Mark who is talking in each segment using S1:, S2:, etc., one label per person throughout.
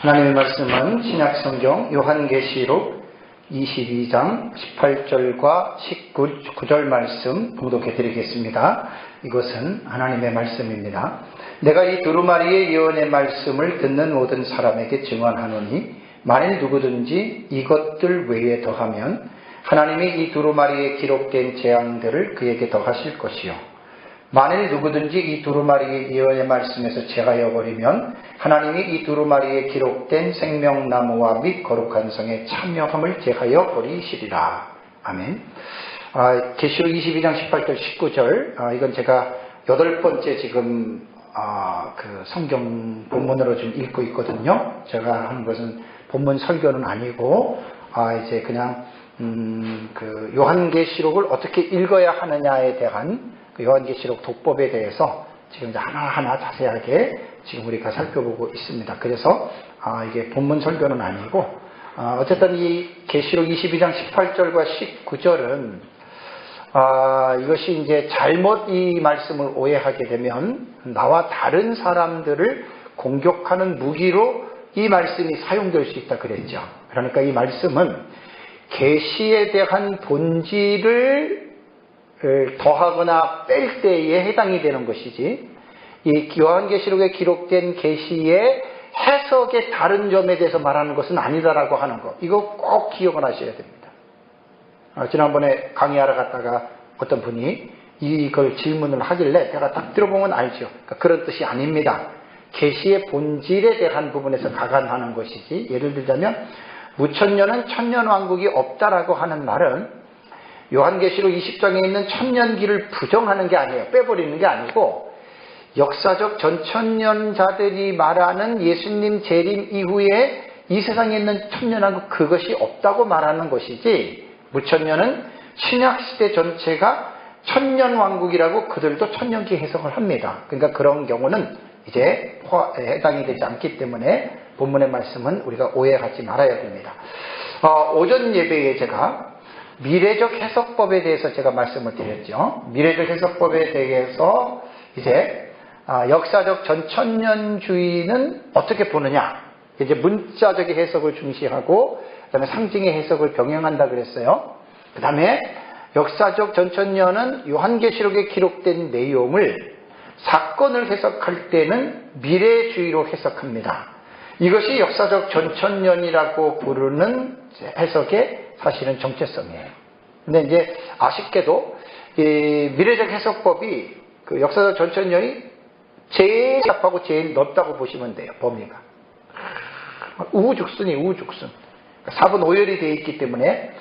S1: 하나님의 말씀은 신약성경 요한계시록 22장 18절과 19절 말씀 봉독해 드리겠습니다. 이것은 하나님의 말씀입니다. 내가 이 두루마리의 예언의 말씀을 듣는 모든 사람에게 증언하노니 만일 누구든지 이것들 외에 더하면 하나님이 이 두루마리에 기록된 재앙들을 그에게 더하실 것이요 만일 누구든지 이 두루마리의 예언의 말씀에서 제하여 버리면 하나님이 이 두루마리에 기록된 생명나무와 및 거룩한 성의 참여함을 제하여 버리시리라. 아멘. 계시록 22장 18절 19절 이건 제가 8번째 지금 그 성경 본문으로 좀 읽고 있거든요. 제가 한 것은 본문 설교는 아니고 이제 그냥 그 요한계시록을 어떻게 읽어야 하느냐에 대한 요한계시록 독법에 대해서 지금 하나하나 자세하게 지금 우리가 살펴보고 있습니다. 그래서 이게 본문 설교는 아니고 어쨌든 이 계시록 22장 18절과 19절은 이것이 이제 잘못 이 말씀을 오해하게 되면 나와 다른 사람들을 공격하는 무기로 이 말씀이 사용될 수 있다 그랬죠. 그러니까 이 말씀은 계시에 대한 본질을 더하거나 뺄 때에 해당이 되는 것이지 이 요한계시록에 기록된 계시의 해석의 다른 점에 대해서 말하는 것은 아니다라고 하는 것, 이거 꼭 기억을 하셔야 됩니다. 지난번에 강의하러 갔다가 어떤 분이 이걸 질문을 하길래 제가 딱 들어보면 알죠. 그러니까 그런 뜻이 아닙니다. 계시의 본질에 대한 부분에서 가관하는 것이지, 예를 들자면 무천년은 천년왕국이 없다라고 하는 말은 요한계시록 20장에 있는 천년기를 부정하는 게 아니에요. 빼버리는 게 아니고 역사적 전천년자들이 말하는 예수님 재림 이후에 이 세상에 있는 천년왕국 그것이 없다고 말하는 것이지, 무천년은 신약시대 전체가 천년왕국이라고 그들도 천년기 해석을 합니다. 그러니까 그런 경우는 이제 해당이 되지 않기 때문에 본문의 말씀은 우리가 오해하지 말아야 됩니다. 오전 예배에 제가 미래적 해석법에 대해서 제가 말씀을 드렸죠. 미래적 해석법에 대해서 이제 역사적 전천년주의는 어떻게 보느냐, 이제 문자적인 해석을 중시하고 그다음에 상징의 해석을 병행한다 그랬어요. 그 다음에 역사적 전천년은 요한계시록에 기록된 내용을 사건을 해석할 때는 미래주의로 해석합니다. 이것이 역사적 전천년이라고 부르는 해석의 사실은 정체성이에요. 근데 이제 아쉽게도 이 미래적 해석법이 그 역사적 전천년이 제일 잡하고 제일 넓다고 보시면 돼요. 범위가 우후죽순이 우후죽순. 4분 5열이 되어 있기 때문에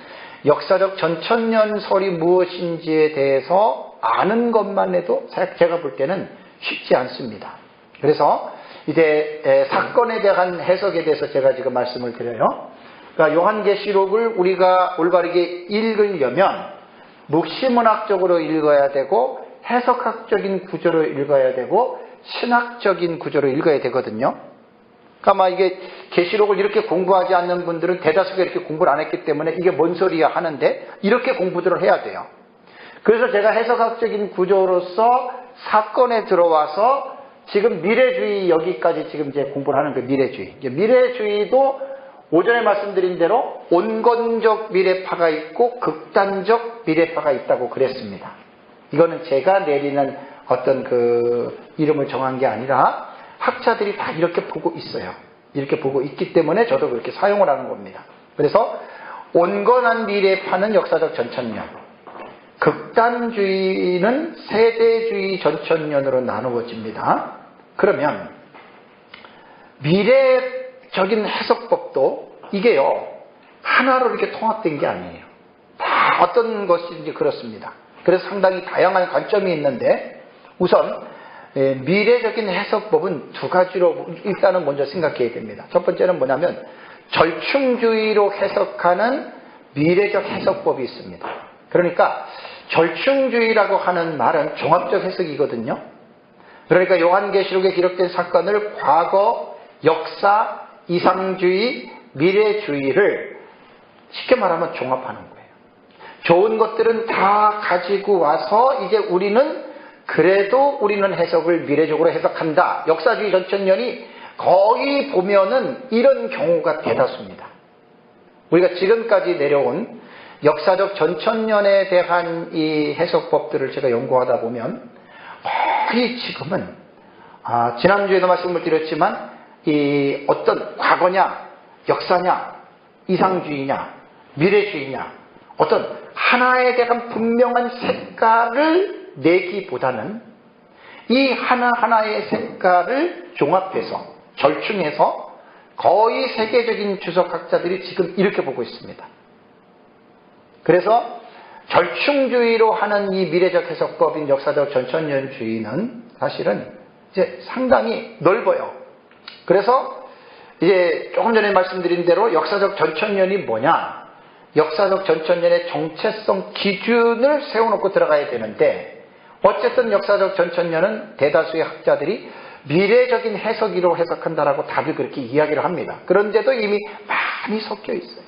S1: 역사적 전천년설이 무엇인지에 대해서 아는 것만 해도 제가 볼 때는 쉽지 않습니다. 그래서 이제 사건에 대한 해석에 대해서 제가 지금 말씀을 드려요. 그러니까 요한계시록을 우리가 올바르게 읽으려면 묵시문학적으로 읽어야 되고 해석학적인 구조로 읽어야 되고 신학적인 구조로 읽어야 되거든요. 그러니까 아마 이게 계시록을 이렇게 공부하지 않는 분들은 대다수가 이렇게 공부를 안 했기 때문에 이게 뭔 소리야 하는데 이렇게 공부들을 해야 돼요. 그래서 제가 해석학적인 구조로서 사건에 들어와서 지금 미래주의 여기까지 지금 이제 공부를 하는 그 미래주의. 미래주의도 오전에 말씀드린 대로 온건적 미래파가 있고 극단적 미래파가 있다고 그랬습니다. 이거는 제가 내리는 어떤 그 이름을 정한 게 아니라 학자들이 다 이렇게 보고 있어요. 이렇게 보고 있기 때문에 저도 그렇게 사용을 하는 겁니다. 그래서 온건한 미래파는 역사적 전천년, 극단주의는 세대주의 전천년으로 나누어집니다. 그러면 미래적인 해석법도 이게요 하나로 이렇게 통합된 게 아니에요. 다 어떤 것인지 그렇습니다. 그래서 상당히 다양한 관점이 있는데 우선 미래적인 해석법은 두 가지로 일단은 먼저 생각해야 됩니다. 첫 번째는 뭐냐면 절충주의로 해석하는 미래적 해석법이 있습니다. 그러니까 절충주의라고 하는 말은 종합적 해석이거든요. 그러니까 요한계시록에 기록된 사건을 과거, 역사, 이상주의, 미래주의를 쉽게 말하면 종합하는 거예요. 좋은 것들은 다 가지고 와서 이제 우리는 해석을 미래적으로 해석한다. 역사주의 전천년이 거의 보면은 이런 경우가 대다수입니다. 우리가 지금까지 내려온 역사적 전천년에 대한 이 해석법들을 제가 연구하다 보면 거의 지금은 지난주에도 말씀을 드렸지만 이 어떤 과거냐 역사냐 이상주의냐 미래주의냐 어떤 하나에 대한 분명한 색깔을 내기보다는 이 하나하나의 색깔을 종합해서 절충해서 거의 세계적인 주석학자들이 지금 이렇게 보고 있습니다. 그래서 절충주의로 하는 이 미래적 해석법인 역사적 전천년주의는 사실은 이제 상당히 넓어요. 그래서 이제 조금 전에 말씀드린 대로 역사적 전천년이 뭐냐? 역사적 전천년의 정체성 기준을 세워놓고 들어가야 되는데 어쨌든 역사적 전천년은 대다수의 학자들이 미래적인 해석으로 해석한다라고 다들 그렇게 이야기를 합니다. 그런데도 이미 많이 섞여 있어요.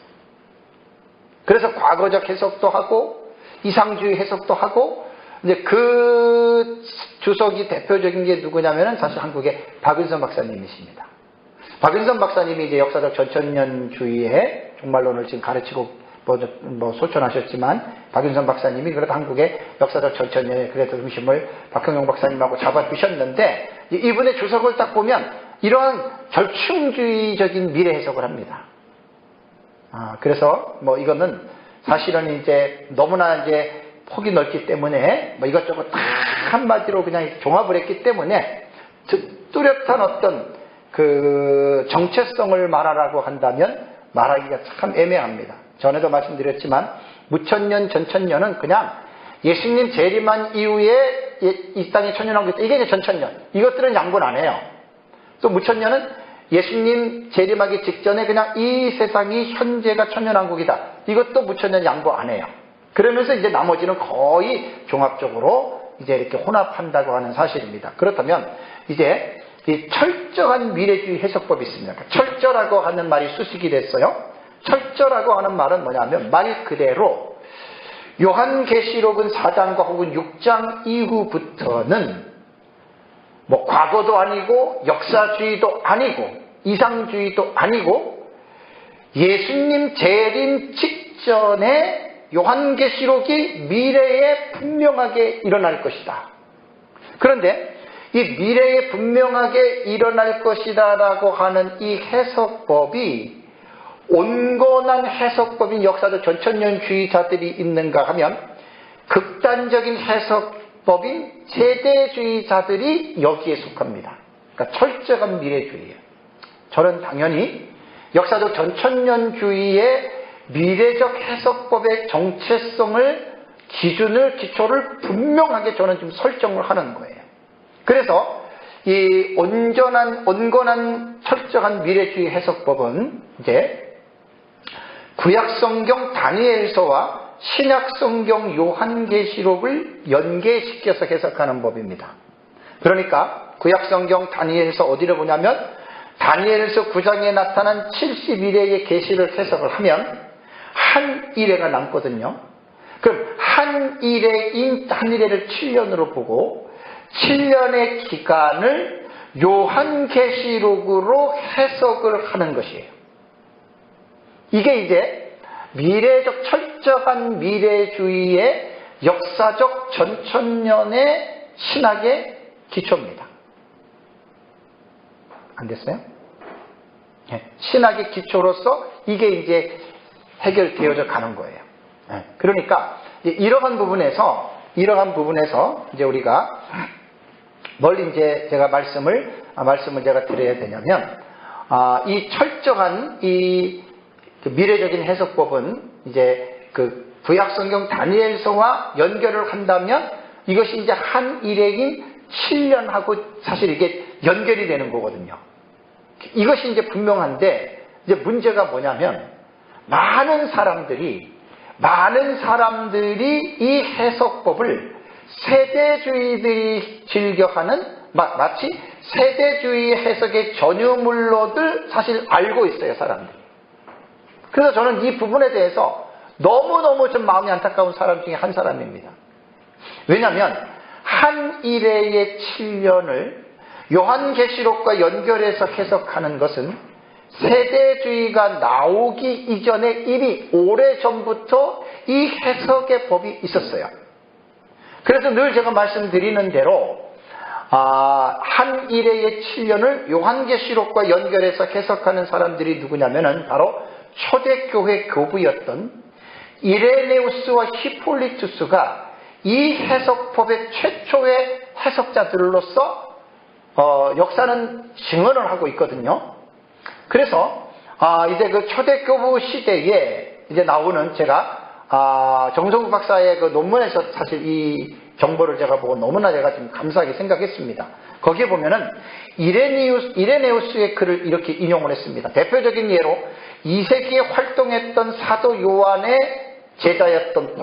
S1: 그래서 과거적 해석도 하고 이상주의 해석도 하고 이제 그 주석이 대표적인 게 누구냐면은 사실 한국의 박은선 박사님이십니다. 박은선 박사님이 이제 역사적 전천년주의의 종말론을 지금 가르치고 소천하셨지만 박윤선 박사님이 그래도 한국의 역사적 전천년에 그래도 중심을 박형용 박사님하고 잡아주셨는데 이분의 주석을 딱 보면 이러한 절충주의적인 미래 해석을 합니다. 그래서 이거는 사실은 이제 너무나 이제 폭이 넓기 때문에 이것저것 다 한마디로 그냥 종합을 했기 때문에 뚜렷한 어떤 그 정체성을 말하라고 한다면 말하기가 참 애매합니다. 전에도 말씀드렸지만 무천년 전천년은 그냥 예수님 재림한 이후에 이 땅에 천년왕국 이게 이제 전천년 이것들은 양분 안 해요. 또 무천년은 예수님 재림하기 직전에 그냥 이 세상이 현재가 천년왕국이다. 이것도 무천년 양보 안 해요. 그러면서 이제 나머지는 거의 종합적으로 이제 이렇게 혼합한다고 하는 사실입니다. 그렇다면 이제 이 철저한 미래주의 해석법이 있습니다. 철저라고 하는 말이 수식이 됐어요. 철저라고 하는 말은 뭐냐면 말 그대로 요한계시록은 4장과 혹은 6장 이후부터는 과거도 아니고 역사주의도 아니고 이상주의도 아니고 예수님 재림 직전에 요한계시록이 미래에 분명하게 일어날 것이다. 그런데 이 미래에 분명하게 일어날 것이다 라고 하는 이 해석법이 온건한 해석법인 역사적 전천년주의자들이 있는가 하면 극단적인 해석법인 세대주의자들이 여기에 속합니다. 그러니까 철저한 미래주의예요. 저는 당연히 역사적 전천년주의의 미래적 해석법의 정체성을 기초를 분명하게 저는 좀 설정을 하는 거예요. 그래서 이 온건한 철저한 미래주의 해석법은 이제 구약성경 다니엘서와 신약성경 요한계시록을 연계시켜서 해석하는 법입니다. 그러니까 구약성경 다니엘서 어디를 보냐면 다니엘서 9장에 나타난 70일의 계시를 해석을 하면 한 일회가 남거든요. 그럼 한 일회를 7년으로 보고 7년의 기간을 요한계시록으로 해석을 하는 것이에요. 이게 이제 철저한 미래주의의 역사적 전천년의 신학의 기초입니다. 안 됐어요? 네. 신학의 기초로서 이게 이제 해결되어져 가는 거예요. 네. 그러니까 이러한 부분에서 이제 우리가 뭘 이제 제가 말씀을 제가 드려야 되냐면 이 철저한 이 미래적인 해석법은 이제 그 구약성경 다니엘서와 연결을 한다면 이것이 이제 한 일행인 7년하고 사실 이게 연결이 되는 거거든요. 이것이 이제 분명한데 이제 문제가 뭐냐면 많은 사람들이 이 해석법을 세대주의들이 즐겨하는 마치 세대주의 해석의 전유물로들 사실 알고 있어요, 사람들이. 그래서 저는 이 부분에 대해서 너무너무 좀 마음이 안타까운 사람 중에 한 사람입니다. 왜냐하면 한 일회의 7년을 요한계시록과 연결해서 해석하는 것은 세대주의가 나오기 이전에 이미 오래전부터 이 해석의 법이 있었어요. 그래서 늘 제가 말씀드리는 대로 한 일의 7년을 요한계시록과 연결해서 해석하는 사람들이 누구냐면은 바로 초대교회 교부였던 이레네우스와 히폴리투스가 이 해석법의 최초의 해석자들로서 역사는 증언을 하고 있거든요. 그래서 이제 그 초대교부 시대에 이제 나오는 제가 정성국 박사의 그 논문에서 사실 이 정보를 제가 보고 너무나 제가 좀 감사하게 생각했습니다. 거기에 보면은 이레네우스의 글을 이렇게 인용을 했습니다. 대표적인 예로 2세기에 활동했던 사도 요한의 제자였던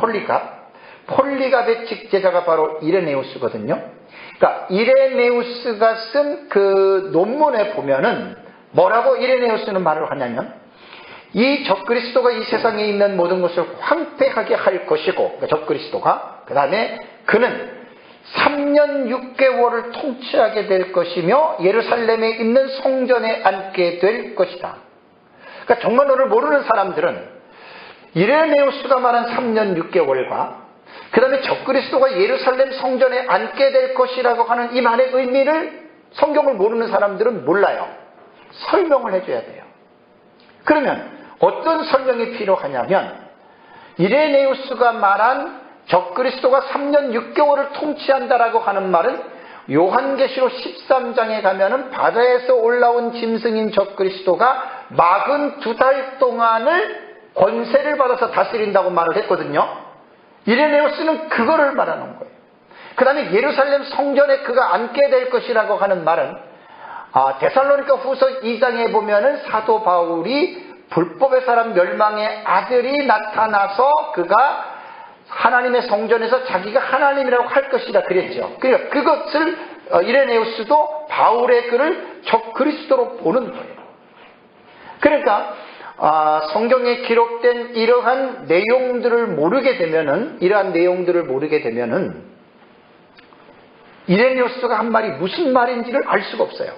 S1: 폴리갑의 직제자가 바로 이레네우스거든요. 그러니까 이레네우스가 쓴 그 논문에 보면은 뭐라고 이레네우스는 말을 하냐면 이 적그리스도가 이 세상에 있는 모든 것을 황폐하게 할 것이고, 그러니까 적그리스도가, 그 다음에 그는 3년 6개월을 통치하게 될 것이며 예루살렘에 있는 성전에 앉게 될 것이다. 그러니까 정말로를 모르는 사람들은 이레네우스가 말한 3년 6개월과 그 다음에 적그리스도가 예루살렘 성전에 앉게 될 것이라고 하는 이 말의 의미를 성경을 모르는 사람들은 몰라요. 설명을 해줘야 돼요. 그러면 어떤 설명이 필요하냐면 이레네우스가 말한 적그리스도가 3년 6개월을 통치한다라고 하는 말은 요한계시록 13장에 가면은 바다에서 올라온 짐승인 적그리스도가 42달 동안을 권세를 받아서 다스린다고 말을 했거든요. 이레네우스는 그거를 말하는 거예요. 그 다음에 예루살렘 성전에 그가 앉게 될 것이라고 하는 말은 데살로니가 후서 2장에 보면은 사도 바울이 불법의 사람 멸망의 아들이 나타나서 그가 하나님의 성전에서 자기가 하나님이라고 할 것이다 그랬죠. 그러니까 그것을 이레네우스도 바울의 글을 적그리스도로 보는 거예요. 그러니까 성경에 기록된 이러한 내용들을 모르게 되면은 이레네우스가 한 말이 무슨 말인지를 알 수가 없어요.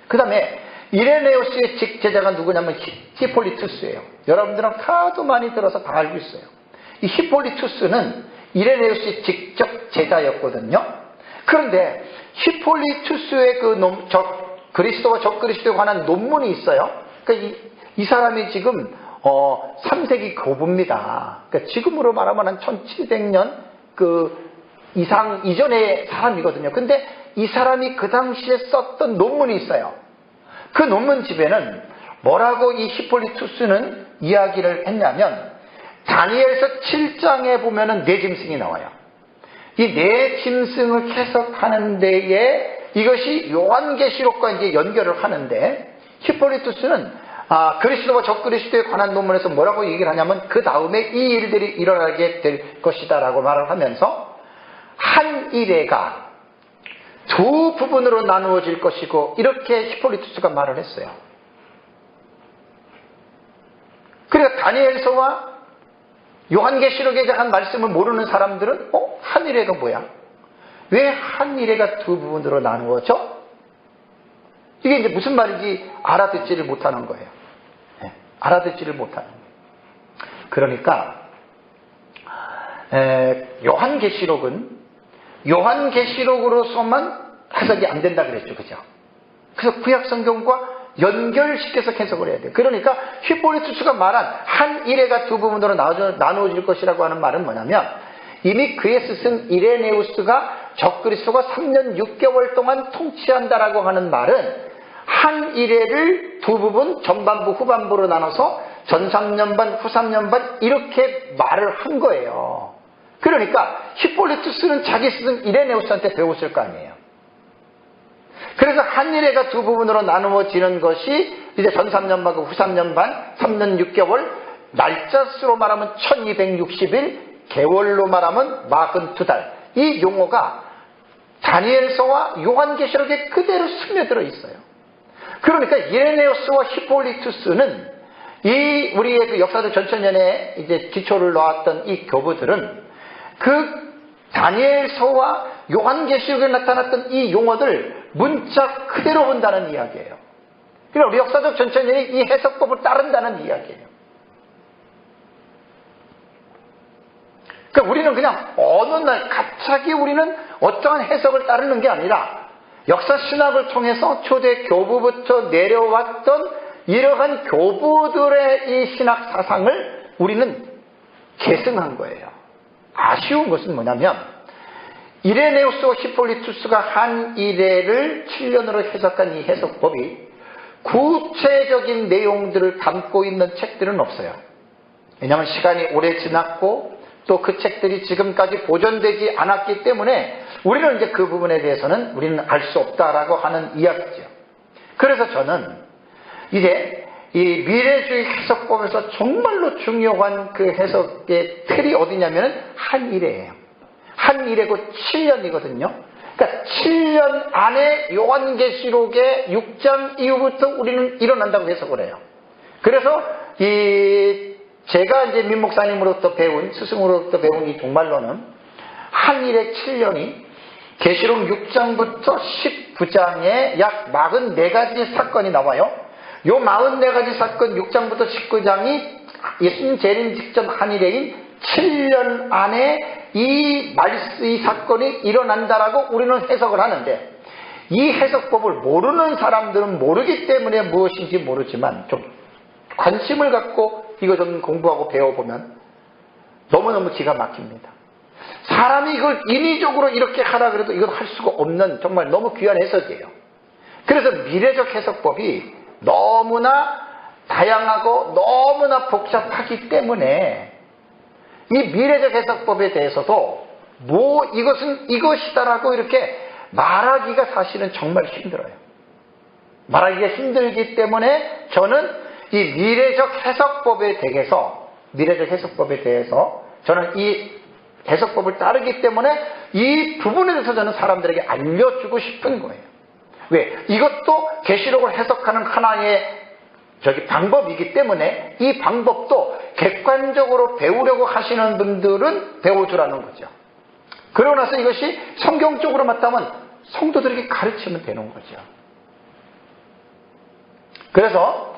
S1: 그 다음에 이레네우스의 직제자가 누구냐면 히폴리투스예요. 여러분들은 하도 많이 들어서 다 알고 있어요. 이 히폴리투스는 이레네우스의 직접 제자였거든요. 그런데 히폴리투스의 그 그리스도와 적그리스도에 관한 논문이 있어요. 그러니까 이 사람이 지금 3세기 교부입니다. 그러니까 지금으로 말하면 한 1700년 그 이상 이전의 사람이거든요. 근데 이 사람이 그 당시에 썼던 논문이 있어요. 그 논문집에는 뭐라고 이 히폴리투스는 이야기를 했냐면 다니엘서 7장에 보면은 네 짐승이 나와요. 이 네 짐승을 해석하는 데에 이것이 요한계시록과 이제 연결을 하는데 히폴리투스는 그리스도와 적그리스도에 관한 논문에서 뭐라고 얘기를 하냐면 그 다음에 이 일들이 일어나게 될 것이다 라고 말을 하면서 한 일회가 두 부분으로 나누어질 것이고 이렇게 히폴리투스가 말을 했어요. 그러니까 다니엘서와 요한계시록에 대한 말씀을 모르는 사람들은 한 일회가 뭐야? 왜 한 일회가 두 부분으로 나누어져? 이게 이제 무슨 말인지 알아듣지를 못하는 거예요. 알아듣지를 못하는 거예요. 그러니까 요한계시록으로서만 해석이 안 된다 그랬죠. 그죠? 그래서 구약성경과 연결시켜서 해석을 해야 돼요. 그러니까 히폴리투스가 말한 한 일회가 두 부분으로 나누어질 것이라고 하는 말은 뭐냐면 이미 그의 스승 이레네우스가 적그리스도가 3년 6개월 동안 통치한다라고 하는 말은 한 일회를 두 부분 전반부 후반부로 나눠서 전 3년 반 후 3년 반 이렇게 말을 한 거예요. 그러니까 히폴리투스는 자기 스승 이레네우스한테 배웠을 거 아니에요. 그래서 한 일회가 두 부분으로 나누어지는 것이 이제 전 3년 반 후 3년 반 3년 6개월 날짜 수로 말하면 1260일 개월로 말하면 42달 이 용어가 다니엘서와 요한계시록에 그대로 스며들어 있어요. 그러니까 이레네우스와 히폴리투스는 우리의 그 역사적 전천년에 이제 기초를 놓았던 이 교부들은 그 다니엘서와 요한계시록에 나타났던 이 용어들 문자 그대로 본다는 이야기예요. 그러니까 우리 역사적 전천년이 이 해석법을 따른다는 이야기예요. 그러니까 우리는 그냥 어느 날 갑자기 우리는 어떠한 해석을 따르는 게 아니라 역사 신학을 통해서 초대 교부부터 내려왔던 이러한 교부들의 이 신학 사상을 우리는 계승한 거예요. 아쉬운 것은 뭐냐면 이레네우스와 히폴리투스가 한 이레를 7년으로 해석한 이 해석법이 구체적인 내용들을 담고 있는 책들은 없어요. 왜냐하면 시간이 오래 지났고 또 그 책들이 지금까지 보존되지 않았기 때문에 우리는 이제 그 부분에 대해서는 우리는 알 수 없다라고 하는 이야기죠. 그래서 저는 이제 이 미래주의 해석법에서 정말로 중요한 그 해석의 틀이 어디냐면은 한일해예요. 한일해고 7년이거든요. 그러니까 7년 안에 요한계시록의 6장 이후부터 우리는 일어난다고 해석을 해요. 그래서 제가 이제 민 목사님으로부터 배운, 스승으로부터 배운 이 종말론은 한일해 7년이 계시록 6장부터 19장에 약 44가지 사건이 나와요. 요 44가지 사건 6장부터 19장이 예수님 재림 직전 한일해인 7년 안에 이 사건이 일어난다라고 우리는 해석을 하는데 이 해석법을 모르는 사람들은 모르기 때문에 무엇인지 모르지만 좀 관심을 갖고 이거 좀 공부하고 배워보면 너무너무 기가 막힙니다. 사람이 이걸 인위적으로 이렇게 하라 그래도 이건 할 수가 없는 정말 너무 귀한 해석이에요. 그래서 미래적 해석법이 너무나 다양하고 너무나 복잡하기 때문에 이 미래적 해석법에 대해서도 이것은 이것이다라고 이렇게 말하기가 사실은 정말 힘들어요. 말하기가 힘들기 때문에 저는 이 미래적 해석법에 대해서 저는 이 해석법을 따르기 때문에 이 부분에 대해서 저는 사람들에게 알려주고 싶은 거예요. 왜? 이것도 계시록을 해석하는 하나의 방법이기 때문에 이 방법도 객관적으로 배우려고 하시는 분들은 배워주라는 거죠. 그러고 나서 이것이 성경적으로 맞다면 성도들에게 가르치면 되는 거죠. 그래서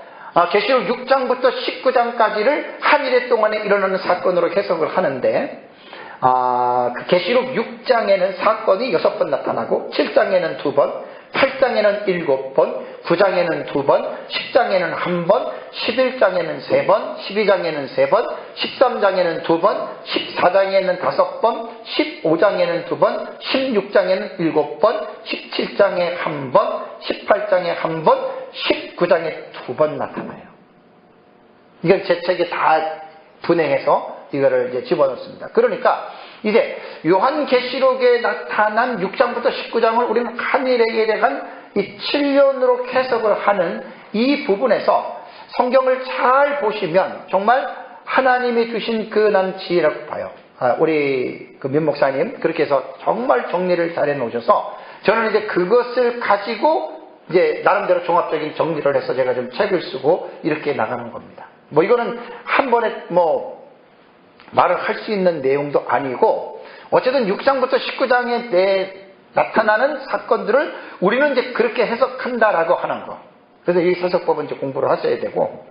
S1: 계시록 6장부터 19장까지를 한일해 동안에 일어나는 사건으로 해석을 하는데 그 계시록 6장에는 사건이 6번 나타나고 7장에는 2번, 8장에는 7번, 9장에는 2번, 10장에는 1번, 11장에는 3번, 12장에는 3번, 13장에는 2번, 14장에는 5번, 15장에는 2번, 16장에는 7번, 17장에 1번, 18장에 1번, 19장에 2번 나타나요. 이건 제 책에 다 분해해서 이거를 이제 집어넣습니다. 그러니까 이제 요한계시록에 나타난 6장부터 19장을 우리는 한일해에 대한 이 7년으로 해석을 하는 이 부분에서 성경을 잘 보시면 정말 하나님이 주신 그 난 지혜라고 봐요. 우리 그 민 목사님 그렇게 해서 정말 정리를 잘 해놓으셔서 저는 이제 그것을 가지고 이제 나름대로 종합적인 정리를 해서 제가 좀 책을 쓰고 이렇게 나가는 겁니다. 이거는 한 번에 말을 할 수 있는 내용도 아니고 어쨌든 6장부터 19장에 나타나는 사건들을 우리는 이제 그렇게 해석한다라고 하는 거. 그래서 이 해석법은 이제 공부를 하셔야 되고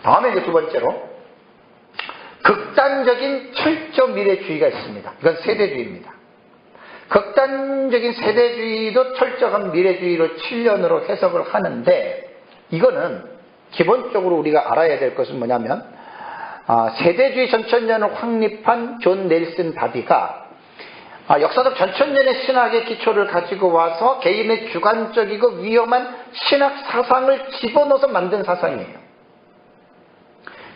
S1: 다음에 이제 두 번째로 극단적인 철저 미래주의가 있습니다. 이건 세대주의입니다. 극단적인 세대주의도 철저한 미래주의로 7년으로 해석을 하는데 이거는 기본적으로 우리가 알아야 될 것은 뭐냐면 세대주의 전천년을 확립한 존 넬슨 다비가 역사적 전천년의 신학의 기초를 가지고 와서 개인의 주관적이고 위험한 신학 사상을 집어넣어서 만든 사상이에요.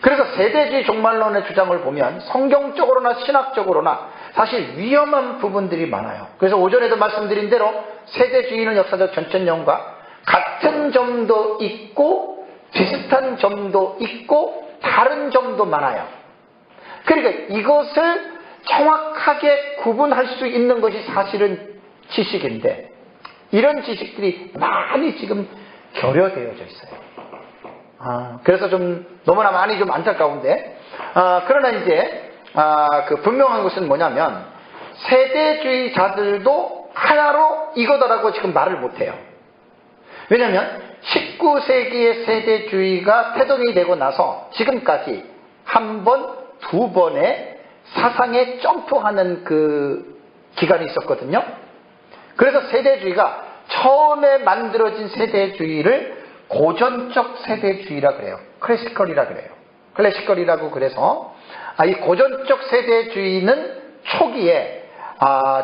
S1: 그래서 세대주의 종말론의 주장을 보면 성경적으로나 신학적으로나 사실 위험한 부분들이 많아요. 그래서 오전에도 말씀드린 대로 세대주의는 역사적 전천년과 같은 점도 있고 비슷한 점도 있고 다른 점도 많아요. 그러니까 이것을 정확하게 구분할 수 있는 것이 사실은 지식인데 이런 지식들이 많이 지금 결여되어져 있어요. 그래서 좀 너무나 많이 좀 안타까운데 그러나 이제 그 분명한 것은 뭐냐면 세대주의자들도 하나로 이거다라고 지금 말을 못해요. 왜냐하면 19세기의 세대주의가 태동이 되고 나서 지금까지 한 번, 두 번의 사상에 점프하는 그 기간이 있었거든요. 그래서 세대주의가 처음에 만들어진 세대주의를 고전적 세대주의라 그래요. 클래시컬이라 그래요. 클래시컬이라고 그래서 이 고전적 세대주의는 초기에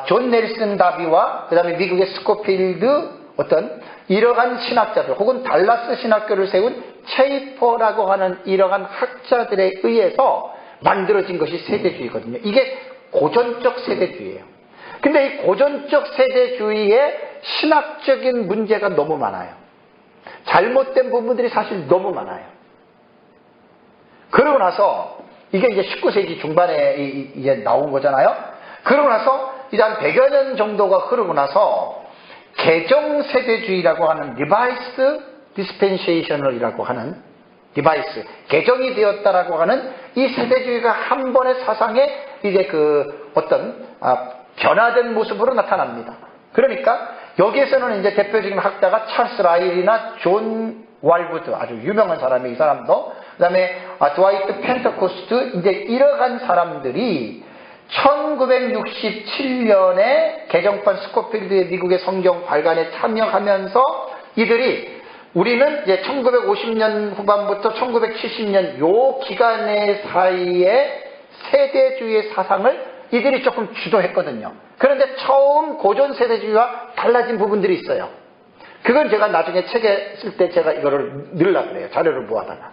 S1: 존 넬슨 다비와 그 다음에 미국의 스코필드 어떤 이러한 신학자들 혹은 달라스 신학교를 세운 체이퍼라고 하는 이러한 학자들에 의해서 만들어진 것이 세대주의거든요. 이게 고전적 세대주의예요. 근데 이 고전적 세대주의의 신학적인 문제가 너무 많아요. 잘못된 부분들이 사실 너무 많아요. 그러고 나서 이게 이제 19세기 중반에 이제 나온 거잖아요. 그러고 나서 이제 한 100여 년 정도가 흐르고 나서 개정 세대주의라고 하는 리바이스 디스펜세이셔널이라고 하는 리바이스 개정이 되었다라고 하는 이 세대주의가 한 번의 사상에 이제 그 어떤 변화된 모습으로 나타납니다. 그러니까 여기에서는 이제 대표적인 학자가 찰스 라일이나 존 왈부드 아주 유명한 사람이 이 사람도 그다음에 드와이트 펜터코스트 이제 이러한 사람들이 1967년에 개정판 스코필드의 미국의 성경 발간에 참여하면서 이들이 우리는 이제 1950년 후반부터 1970년 요 기간의 사이에 세대주의의 사상을 이들이 조금 주도했거든요. 그런데 처음 고전 세대주의와 달라진 부분들이 있어요. 그건 제가 나중에 책에 쓸 때 제가 이거를 넣으려고 그래요. 자료를 모아다가.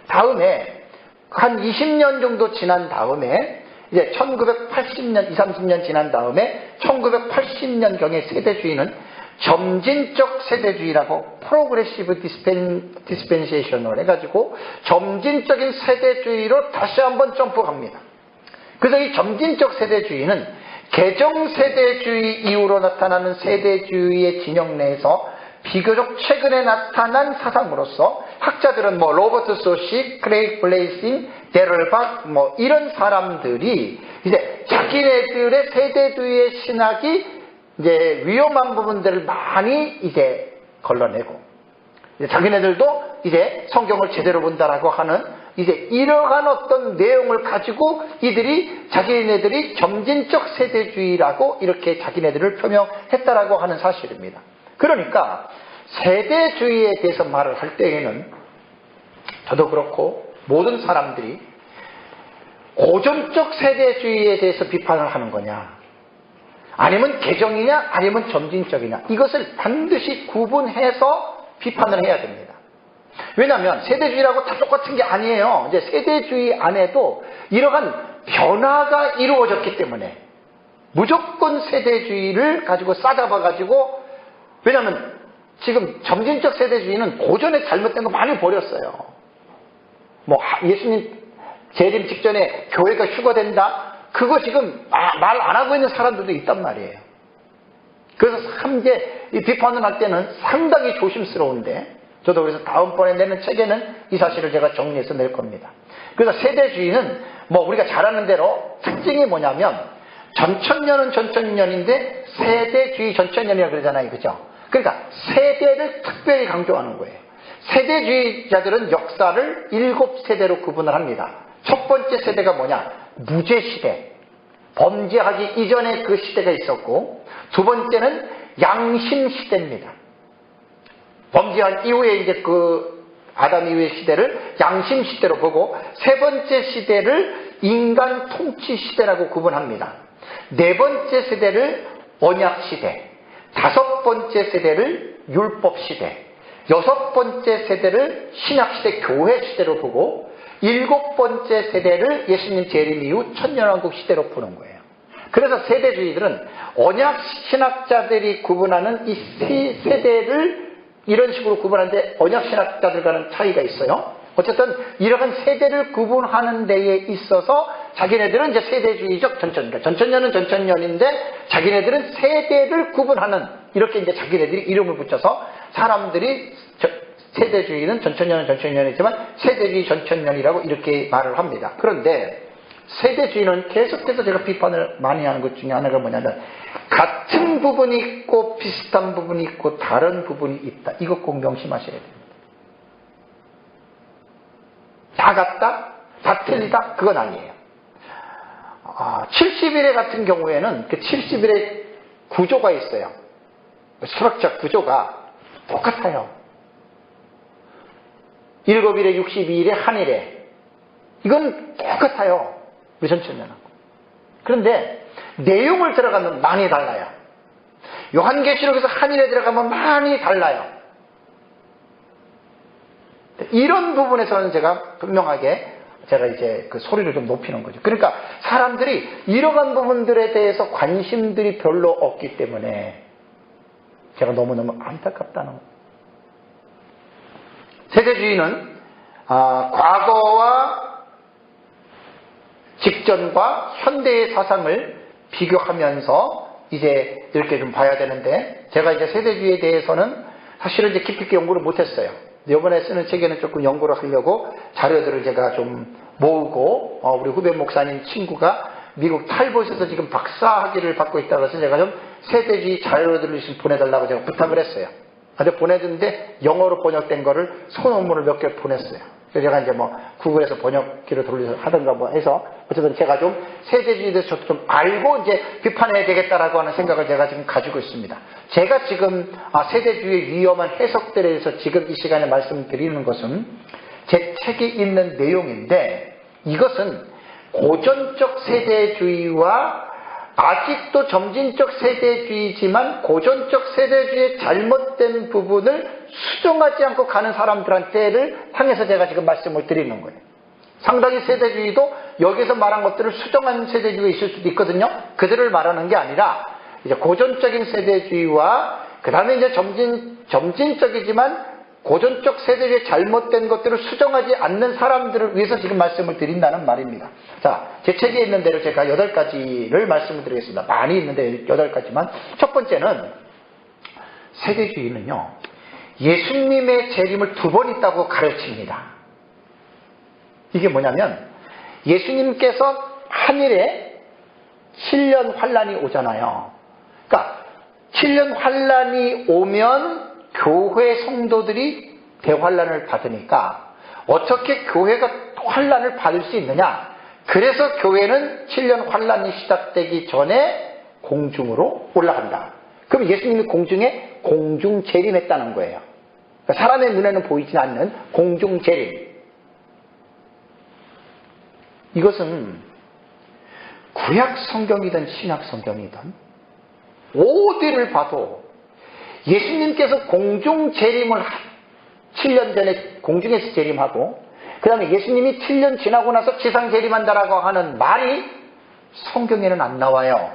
S1: 다음에 한 20년 정도 지난 다음에 이제 1980년, 20-30년 지난 다음에 1980년경의 세대주의는 점진적 세대주의라고 프로그레시브 디스펜세이셔널 해가지고 점진적인 세대주의로 다시 한번 점프합니다. 그래서 이 점진적 세대주의는 개정 세대주의 이후로 나타나는 세대주의의 진영 내에서 비교적 최근에 나타난 사상으로서 학자들은 로버트 소시, 크레이그 블레이싱, 데럴 박 이런 사람들이 이제 자기네들의 세대주의의 신학이 이제 위험한 부분들을 많이 이제 걸러내고 이제 자기네들도 이제 성경을 제대로 본다라고 하는 이제 이러한 어떤 내용을 가지고 이들이 자기네들이 점진적 세대주의라고 이렇게 자기네들을 표명했다라고 하는 사실입니다. 그러니까 세대주의에 대해서 말을 할 때에는 저도 그렇고 모든 사람들이 고전적 세대주의에 대해서 비판을 하는 거냐 아니면 개정이냐 아니면 점진적이냐 이것을 반드시 구분해서 비판을 해야 됩니다. 왜냐하면 세대주의라고 다 똑같은 게 아니에요. 이제 세대주의 안에도 이러한 변화가 이루어졌기 때문에 무조건 세대주의를 가지고 싸잡아 가지고 왜냐하면 지금 점진적 세대주의는 고전에 잘못된 거 많이 버렸어요. 예수님 재림 직전에 교회가 휴거된다? 그거 지금 말 안 하고 있는 사람들도 있단 말이에요. 그래서 참 이제 이 비판을 할 때는 상당히 조심스러운데 저도 그래서 다음번에 내는 책에는 이 사실을 제가 정리해서 낼 겁니다. 그래서 세대주의는 우리가 잘 아는 대로 특징이 뭐냐면 전천년은 전천년인데 세대주의 전천년이라고 그러잖아요. 그죠? 그러니까 세대를 특별히 강조하는 거예요. 세대주의자들은 역사를 7세대로 구분을 합니다. 첫 번째 세대가 뭐냐? 무죄시대. 범죄하기 이전에 그 시대가 있었고 두 번째는 양심시대입니다. 범죄한 이후에 이제 그 아담 이후의 시대를 양심시대로 보고 세 번째 시대를 인간 통치시대라고 구분합니다. 네 번째 세대를 언약시대, 다섯 번째 세대를 율법시대, 여섯 번째 세대를 신약시대 교회시대로 보고 일곱 번째 세대를 예수님 재림 이후 천년왕국 시대로 보는 거예요. 그래서 세대주의들은 언약 신학자들이 구분하는 이 세 세대를 이런 식으로 구분하는데 언약 신학자들과는 차이가 있어요. 어쨌든 이러한 세대를 구분하는 데에 있어서 자기네들은 이제 세대주의적 전천년, 전천년은 전천년인데 자기네들은 세대를 구분하는 이렇게 이제 자기네들이 이름을 붙여서 사람들이 세대주의는 전천년은 전천년이지만 세대주의 전천년이라고 이렇게 말을 합니다. 그런데 세대주의는 계속해서 제가 비판을 많이 하는 것 중에 하나가 뭐냐면 같은 부분이 있고 비슷한 부분이 있고 다른 부분이 있다. 이것 꼭 명심하셔야 됩니다. 다 같다? 다 틀리다? 그건 아니에요. 70일의 같은 경우에는 그 70일의 구조가 있어요. 수학적 구조가 똑같아요. 7일에 62일에 한일에 이건 똑같아요. 우리 전천년하고. 그런데 내용을 들어가면 많이 달라요. 요한계시록에서 한일에 들어가면 많이 달라요. 이런 부분에서는 제가 분명하게 제가 이제 그 소리를 좀 높이는 거죠. 그러니까 사람들이 이러한 부분들에 대해서 관심들이 별로 없기 때문에 제가 너무너무 안타깝다는 거예요. 세대주의는 과거와 직전과 현대의 사상을 비교하면서 이제 이렇게 좀 봐야 되는데, 제가 이제 세대주의에 대해서는 사실은 이제 깊이 있게 연구를 못했어요. 이번에 쓰는 책에는 조금 연구를 하려고 자료들을 제가 좀 모으고, 우리 후배 목사님 친구가 미국 탈봇에서 지금 박사학위를 받고 있다고 해서 제가 좀 세대주의 자료들을 좀 보내달라고 제가 부탁을 했어요. 근데 보내줬는데 영어로 번역된 거를 소논문을 몇 개 보냈어요. 그래서 제가 이제 뭐 구글에서 번역기를 돌려서 하던가 뭐 해서 어쨌든 제가 좀 세대주의에 대해서 저도 좀 알고 이제 비판해야 되겠다라고 하는 생각을 제가 지금 가지고 있습니다. 제가 지금 세대주의의 위험한 해석들에 대해서 지금 이 시간에 말씀드리는 것은 제 책에 있는 내용인데, 이것은 고전적 세대주의와 아직도 점진적 세대주의지만 고전적 세대주의의 잘못된 부분을 수정하지 않고 가는 사람들한테를 향해서 제가 지금 말씀을 드리는 거예요. 상당히 세대주의도 여기서 말한 것들을 수정한 세대주의가 있을 수도 있거든요. 그들을 말하는 게 아니라 이제 고전적인 세대주의와 그 다음에 이제 점진적이지만 고전적 세대주의 잘못된 것들을 수정하지 않는 사람들을 위해서 지금 말씀을 드린다는 말입니다. 자, 제 책에 있는 대로 제가 8가지를 말씀을 드리겠습니다. 많이 있는데 8가지만. 첫 번째는 세대주의는요, 예수님의 재림을 2번 있다고 가르칩니다. 이게 뭐냐면 예수님께서 하늘에 7년 환란이 오잖아요. 그러니까 7년 환란이 오면 교회 성도들이 대환란을 받으니까 어떻게 교회가 환란을 받을 수 있느냐? 그래서 교회는 7년 환란이 시작되기 전에 공중으로 올라간다. 그럼 예수님이 공중에 공중 재림했다는 거예요. 그러니까 사람의 눈에는 보이지 않는 공중 재림. 이것은 구약 성경이든 신약 성경이든 어디를 봐도 예수님께서 공중 재림을 7년 전에 공중에서 재림하고 그 다음에 예수님이 7년 지나고 나서 지상 재림한다라고 하는 말이 성경에는 안 나와요.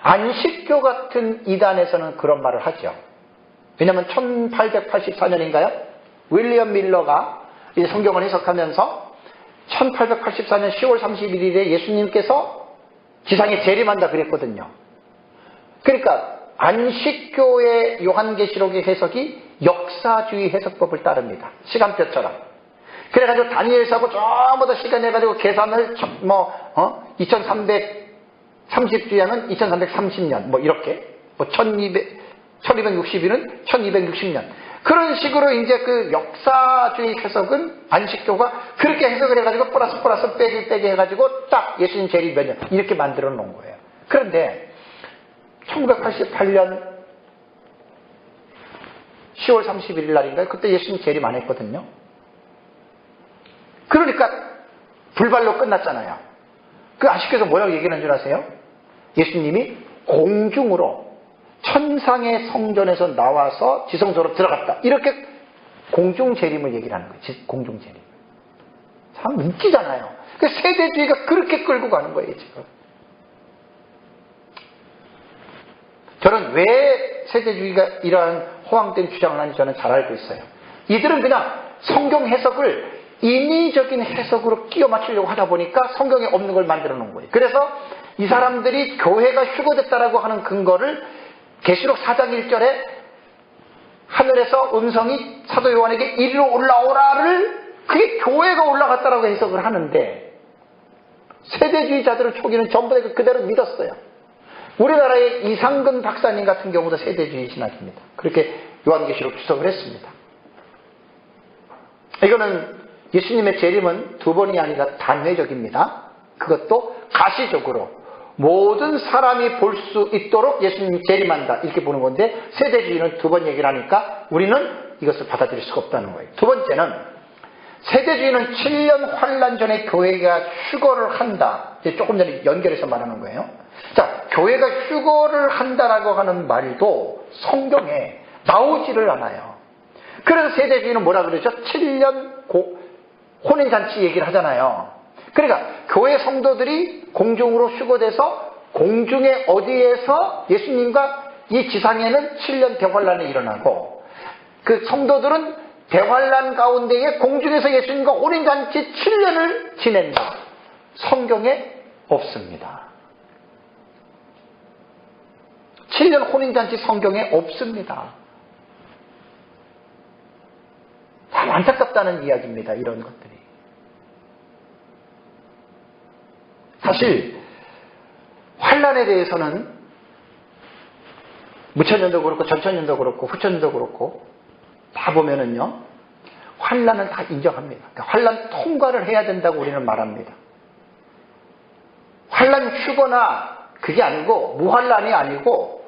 S1: 안식교 같은 이단에서는 그런 말을 하죠. 왜냐하면 1884년인가요? 윌리엄 밀러가 이 성경을 해석하면서 1884년 10월 31일에 예수님께서 지상에 재림한다 그랬거든요. 그러니까 안식교의 요한계시록의 해석이 역사주의 해석법을 따릅니다. 시간표처럼. 그래가지고 다니엘서하고 전부 다 시간 해가지고 계산을 2330주야는 2330년 뭐 이렇게 1260일은 1260년 그런 식으로 이제 그 역사주의 해석은 안식교가 그렇게 해석을 해가지고 플러스 빼기 해가지고 딱 예수님 재림 몇 년 이렇게 만들어 놓은 거예요. 그런데 1988년 10월 31일 날인가요? 그때 예수님 재림 안 했거든요. 그러니까 불발로 끝났잖아요. 그 안식교에서 뭐라고 얘기하는 줄 아세요? 예수님이 공중으로 천상의 성전에서 나와서 지성소로 들어갔다. 이렇게 공중 재림을 얘기를 하는 거예요. 공중 재림. 참 웃기잖아요. 그 세대주의가 그렇게 끌고 가는 거예요, 지금. 저는 왜 세대주의가 이러한 허황된 주장을 하는지 저는 잘 알고 있어요. 이들은 그냥 성경 해석을 인위적인 해석으로 끼워 맞추려고 하다 보니까 성경에 없는 걸 만들어 놓은 거예요. 그래서 이 사람들이 교회가 휴거됐다라고 하는 근거를 계시록 4장 1절에 하늘에서 음성이 사도 요한에게 이리로 올라오라를 그게 교회가 올라갔다라고 해석을 하는데 세대주의자들은 초기는 전부 다 그대로 믿었어요. 우리나라의 이상근 박사님 같은 경우도 세대주의 신학입니다. 그렇게 요한계시록 주석을 했습니다. 이거는 예수님의 재림은 두 번이 아니라 단회적입니다. 그것도 가시적으로 모든 사람이 볼 수 있도록 예수님이 재림한다 이렇게 보는 건데, 세대주의는 두 번 얘기를 하니까 우리는 이것을 받아들일 수가 없다는 거예요. 두 번째는 세대주의는 7년 환란 전에 교회가 휴거를 한다. 이제 조금 전에 연결해서 말하는 거예요. 자, 교회가 휴거를 한다라고 하는 말도 성경에 나오지를 않아요. 그래서 세대주의는 뭐라 그러죠? 7년 혼인잔치 얘기를 하잖아요. 그러니까 교회 성도들이 공중으로 휴거돼서 공중에 어디에서 예수님과 이 지상에는 7년 대환란이 일어나고, 그 성도들은 대환란 가운데에 공중에서 예수님과 혼인잔치 7년을 지낸다. 성경에 없습니다. 7년 혼인잔치 성경에 없습니다. 참 안타깝다는 이야기입니다. 이런 것들이. 사실 환란에 대해서는 무천년도 그렇고 전천년도 그렇고 후천년도 그렇고 다 보면은요, 환란은 다 인정합니다. 그러니까 환란 통과를 해야 된다고 우리는 말합니다. 환란 휴거나 그게 아니고, 무환란이 아니고,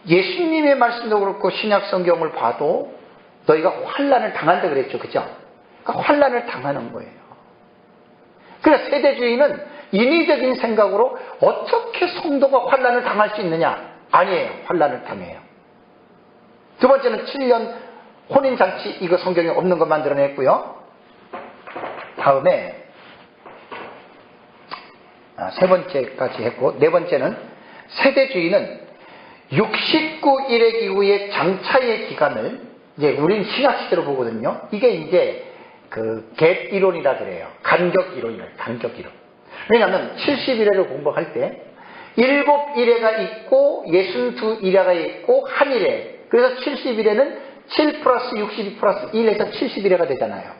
S1: 예수님의 말씀도 그렇고 신약 성경을 봐도 너희가 환란을 당한다 그랬죠. 그죠? 그러니까 환란을 당하는 거예요. 그래서 세대주의는 인위적인 생각으로 어떻게 성도가 환란을 당할 수 있느냐? 아니에요. 환란을 당해요. 두 번째는 7년 혼인잔치, 이거 성경에 없는 거 만들어냈고요. 다음에 세 번째까지 했고, 네 번째는 세대주의는 69일의 기후의 장차의 기간을, 이제 우린 신학시대로 보거든요. 이게 이제 그 갭 이론이라 그래요. 간격 이론이에요. 간격 이론. 왜냐하면 70일회를 공부할 때 7일회가 있고 62일회가 있고 한 일회, 그래서 70일회는 7 플러스 62 플러스 1에서 70일회가 되잖아요.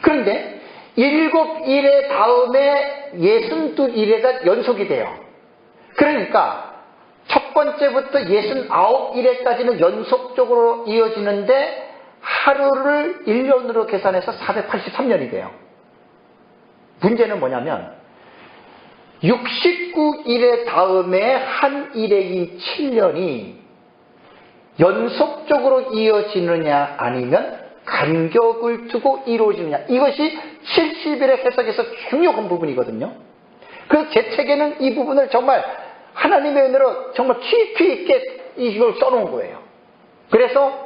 S1: 그런데 7일회 다음에 62일회가 연속이 돼요. 그러니까 첫 번째부터 69일회까지는 연속적으로 이어지는데 하루를 1년으로 계산해서 483년이 돼요. 문제는 뭐냐면 69일회 다음에 한 일회인 7년이 연속적으로 이어지느냐 아니면 간격을 두고 이루어지느냐, 이것이 70일의 해석에서 중요한 부분이거든요. 그래서 제 책에는 이 부분을 정말 하나님의 은혜로 정말 깊이 있게 이걸 써놓은 거예요. 그래서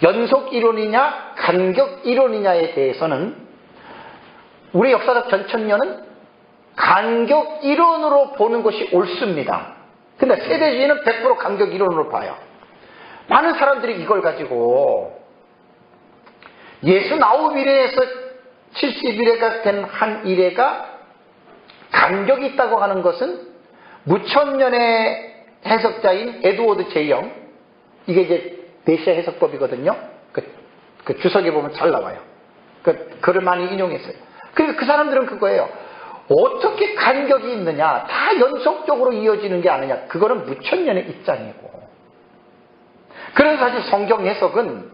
S1: 연속 이론이냐 간격 이론이냐에 대해서는 우리 역사적 전천년은 간격 이론으로 보는 것이 옳습니다. 근데 세대주의는 100% 간격 이론으로 봐요. 많은 사람들이 이걸 가지고 69일에서 70일회가 된 한 일회가 간격이 있다고 하는 것은 무천년의 해석자인 에드워드 제영, 이게 이제 메시아 해석법이거든요. 그 주석에 보면 잘 나와요. 그 글을 많이 인용했어요. 그래서 그 사람들은 그거예요. 어떻게 간격이 있느냐, 다 연속적으로 이어지는 게 아니냐, 그거는 무천년의 입장이고. 그래서 사실 성경 해석은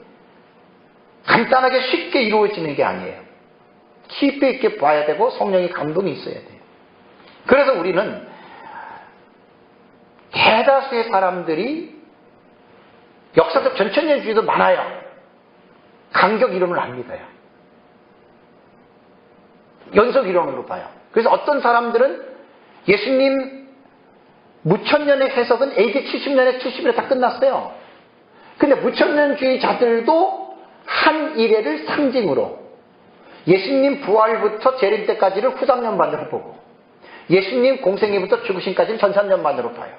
S1: 간단하게 쉽게 이루어지는 게 아니에요. 깊이 있게 봐야 되고 성령의 감동이 있어야 돼요. 그래서 우리는 대다수의 사람들이 역사적 전천년주의도 많아요. 간격 이론을 안 믿어요. 연속 이론으로 봐요. 그래서 어떤 사람들은 예수님 무천년의 해석은 AD 70년에 70일에 다 끝났어요. 근데 무천년주의자들도 한 일회를 상징으로 예수님 부활부터 재림 때까지를 후삼년반으로 보고 예수님 공생애부터 죽으심까지는 전삼년반으로 봐요.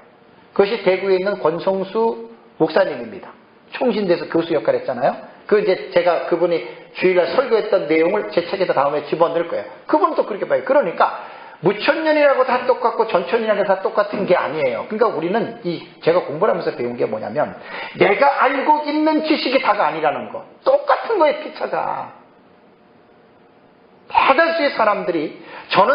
S1: 그것이 대구에 있는 권성수 목사님입니다. 총신대에서 교수 역할을 했잖아요. 그 이제 제가 그분이 주일날 설교했던 내용을 제 책에다 다음에 집어넣을 거예요. 그분은 또 그렇게 봐요. 그러니까 무천년이라고 다 똑같고 전천이라고 다 똑같은 게 아니에요. 그러니까 우리는 제가 공부를 하면서 배운 게 뭐냐면 내가 알고 있는 지식이 다가 아니라는 거. 똑같은 거에 피차가. 대다수의 사람들이, 저는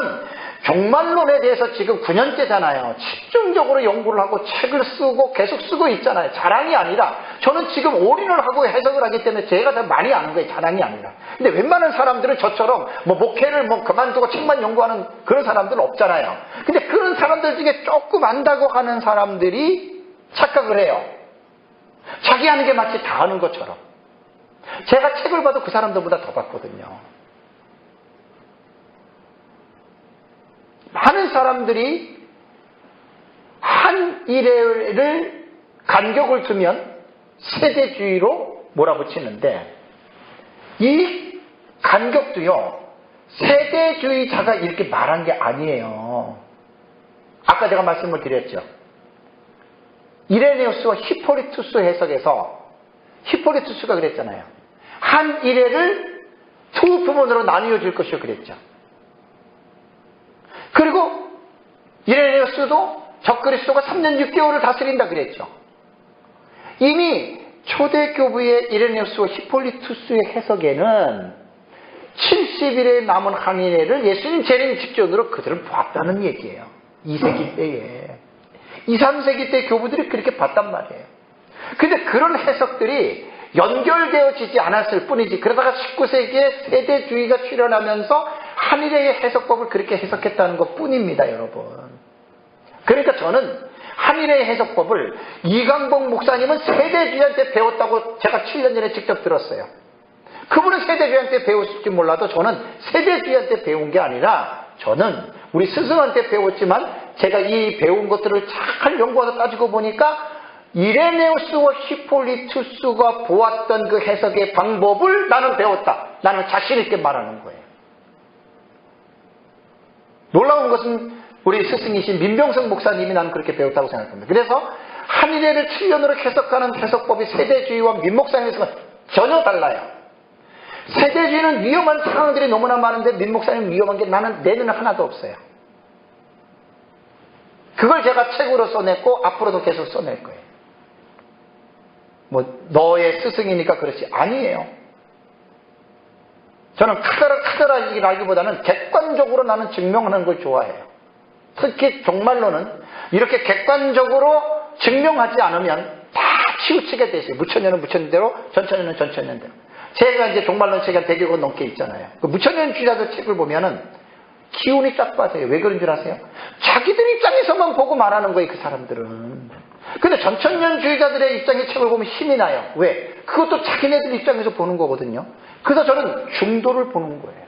S1: 종말론에 대해서 지금 9년째잖아요. 집중적으로 연구를 하고 책을 쓰고 계속 쓰고 있잖아요. 자랑이 아니라 저는 지금 올인을 하고 해석을 하기 때문에 제가 더 많이 아는 거예요. 자랑이 아니라. 근데 웬만한 사람들은 저처럼 목회를 그만두고 책만 연구하는 그런 사람들은 없잖아요. 근데 그런 사람들 중에 조금 안다고 하는 사람들이 착각을 해요. 자기 하는 게 마치 다 아는 것처럼. 제가 책을 봐도 그 사람들보다 더 봤거든요. 많은 사람들이 한 일을 간격을 두면 세대주의로 몰아붙이는데, 이 간격도요, 세대주의자가 이렇게 말한 게 아니에요. 아까 제가 말씀을 드렸죠. 이레네우스와 히포리투스 해석에서 히포리투스가 그랬잖아요. 한 일회를 두 부분으로 나뉘어 줄 것이요 그랬죠. 그리고 이레네우스도 적그리스도가 3년 6개월을 다스린다 그랬죠. 이미 초대교부의 이레네우스와 히폴리투스의 해석에는 70일에 남은 한인회를 예수님 재림 직전으로 그들은 봤다는 얘기예요. 2세기 때에. 2, 3세기 때 교부들이 그렇게 봤단 말이에요. 근데 그런 해석들이 연결되어지지 않았을 뿐이지, 그러다가 19세기에 세대주의가 출현하면서 한일의 해석법을 그렇게 해석했다는 것 뿐입니다, 여러분. 그러니까 저는 한일의 해석법을 이강복 목사님은 세대주의한테 배웠다고 제가 7년 전에 직접 들었어요. 그분은 세대주의한테 배웠을지 몰라도 저는 세대주의한테 배운 게 아니라 저는 우리 스승한테 배웠지만 제가 이 배운 것들을 잘 연구하다 따지고 보니까 이레네우스와 히폴리투스가 보았던 그 해석의 방법을 나는 배웠다. 나는 자신 있게 말하는 거예요. 놀라운 것은 우리 스승이신 민병성 목사님이 나는 그렇게 배웠다고 생각합니다. 그래서 한일회를 7년으로 해석하는 해석법이 세대주의와 민목사님 해석은 전혀 달라요. 세대주의는 위험한 상황들이 너무나 많은데 민목사님은 위험한 게 나는 내 눈에 하나도 없어요. 그걸 제가 책으로 써냈고 앞으로도 계속 써낼 거예요. 너의 스승이니까 그렇지. 아니에요. 저는 카더라기보다는 객관적으로 나는 증명하는 걸 좋아해요. 특히 종말론은 이렇게 객관적으로 증명하지 않으면 다 치우치게 돼 있어요. 무천년은 무천년대로, 전천년은 전천년대로. 제가 이제 종말론 책이 한 100여 권 넘게 있잖아요. 그 무천년주의자들 책을 보면은 기운이 쫙 빠져요. 왜 그런 줄 아세요? 자기들 입장에서만 보고 말하는 거예요, 그 사람들은. 근데 전천년주의자들의 입장의 책을 보면 힘이 나요. 왜? 그것도 자기네들 입장에서 보는 거거든요. 그래서 저는 중도를 보는 거예요.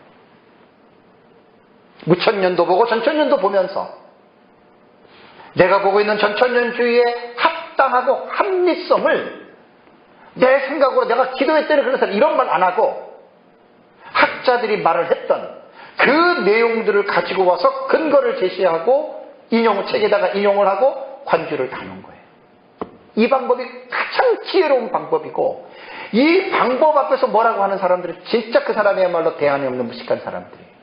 S1: 무천년도 보고 전천년도 보면서 내가 보고 있는 전천년주의의 합당하고 합리성을 내 생각으로 내가 기도했더니 그래서 이런 말 안 하고 학자들이 말을 했던 그 내용들을 가지고 와서 근거를 제시하고 책에다가 인용을 하고 관주를 다는 거예요. 이 방법이 가장 지혜로운 방법이고, 이 방법 앞에서 뭐라고 하는 사람들은 진짜 그 사람이야말로 대안이 없는 무식한 사람들이에요.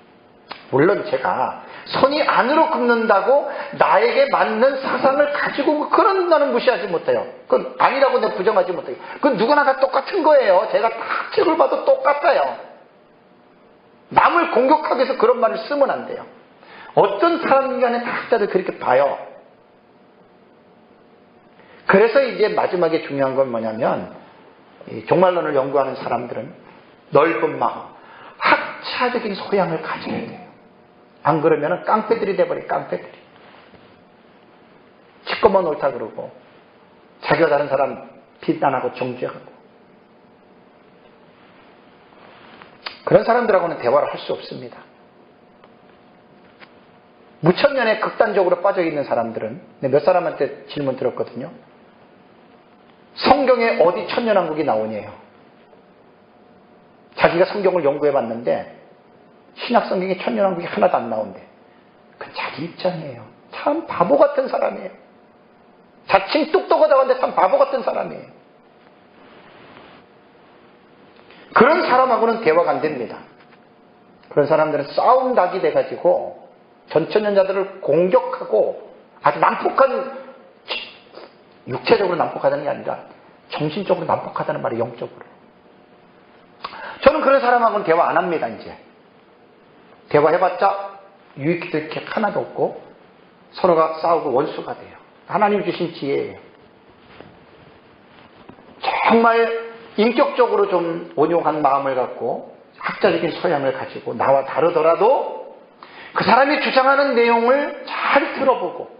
S1: 물론 제가 손이 안으로 긋는다고 나에게 맞는 사상을 가지고 그런 나는 무시하지 못해요. 그건 아니라고 내가 부정하지 못해요. 그건 누구나 다 똑같은 거예요. 제가 다 책을 봐도 똑같아요. 남을 공격하기 위해서 그런 말을 쓰면 안 돼요. 어떤 사람 간에 다 학자들 그렇게 봐요. 그래서 이제 마지막에 중요한 건 뭐냐면, 종말론을 연구하는 사람들은 넓은 마음, 학차적인 소양을 가져야 돼요. 안 그러면 깡패들이 돼버려요. 깡패들이. 치꺼만 옳다 그러고 자기가 다른 사람 비난하고 정죄하고, 그런 사람들하고는 대화를 할 수 없습니다. 무천년에 극단적으로 빠져있는 사람들은, 몇 사람한테 질문 들었거든요. 성경에 어디 천년왕국이 나오냐요. 자기가 성경을 연구해봤는데 신약 성경에 천년왕국이 하나도 안 나온대. 그건 자기 입장이에요. 참 바보 같은 사람이에요. 자칭 똑똑하다고 하는데 참 바보 같은 사람이에요. 그런 사람하고는 대화가 안 됩니다. 그런 사람들은 싸움 닭이 돼가지고 전천년자들을 공격하고 아주 난폭한, 육체적으로 난폭하다는 게 아니라 정신적으로 난폭하다는 말이 영적으로. 저는 그런 사람하고는 대화 안 합니다, 이제. 대화해봤자 유익이 될 게 하나도 없고 서로가 싸우고 원수가 돼요. 하나님 주신 지혜예요. 정말 인격적으로 좀 온용한 마음을 갖고 학자적인 소양을 가지고 나와 다르더라도 그 사람이 주장하는 내용을 잘 들어보고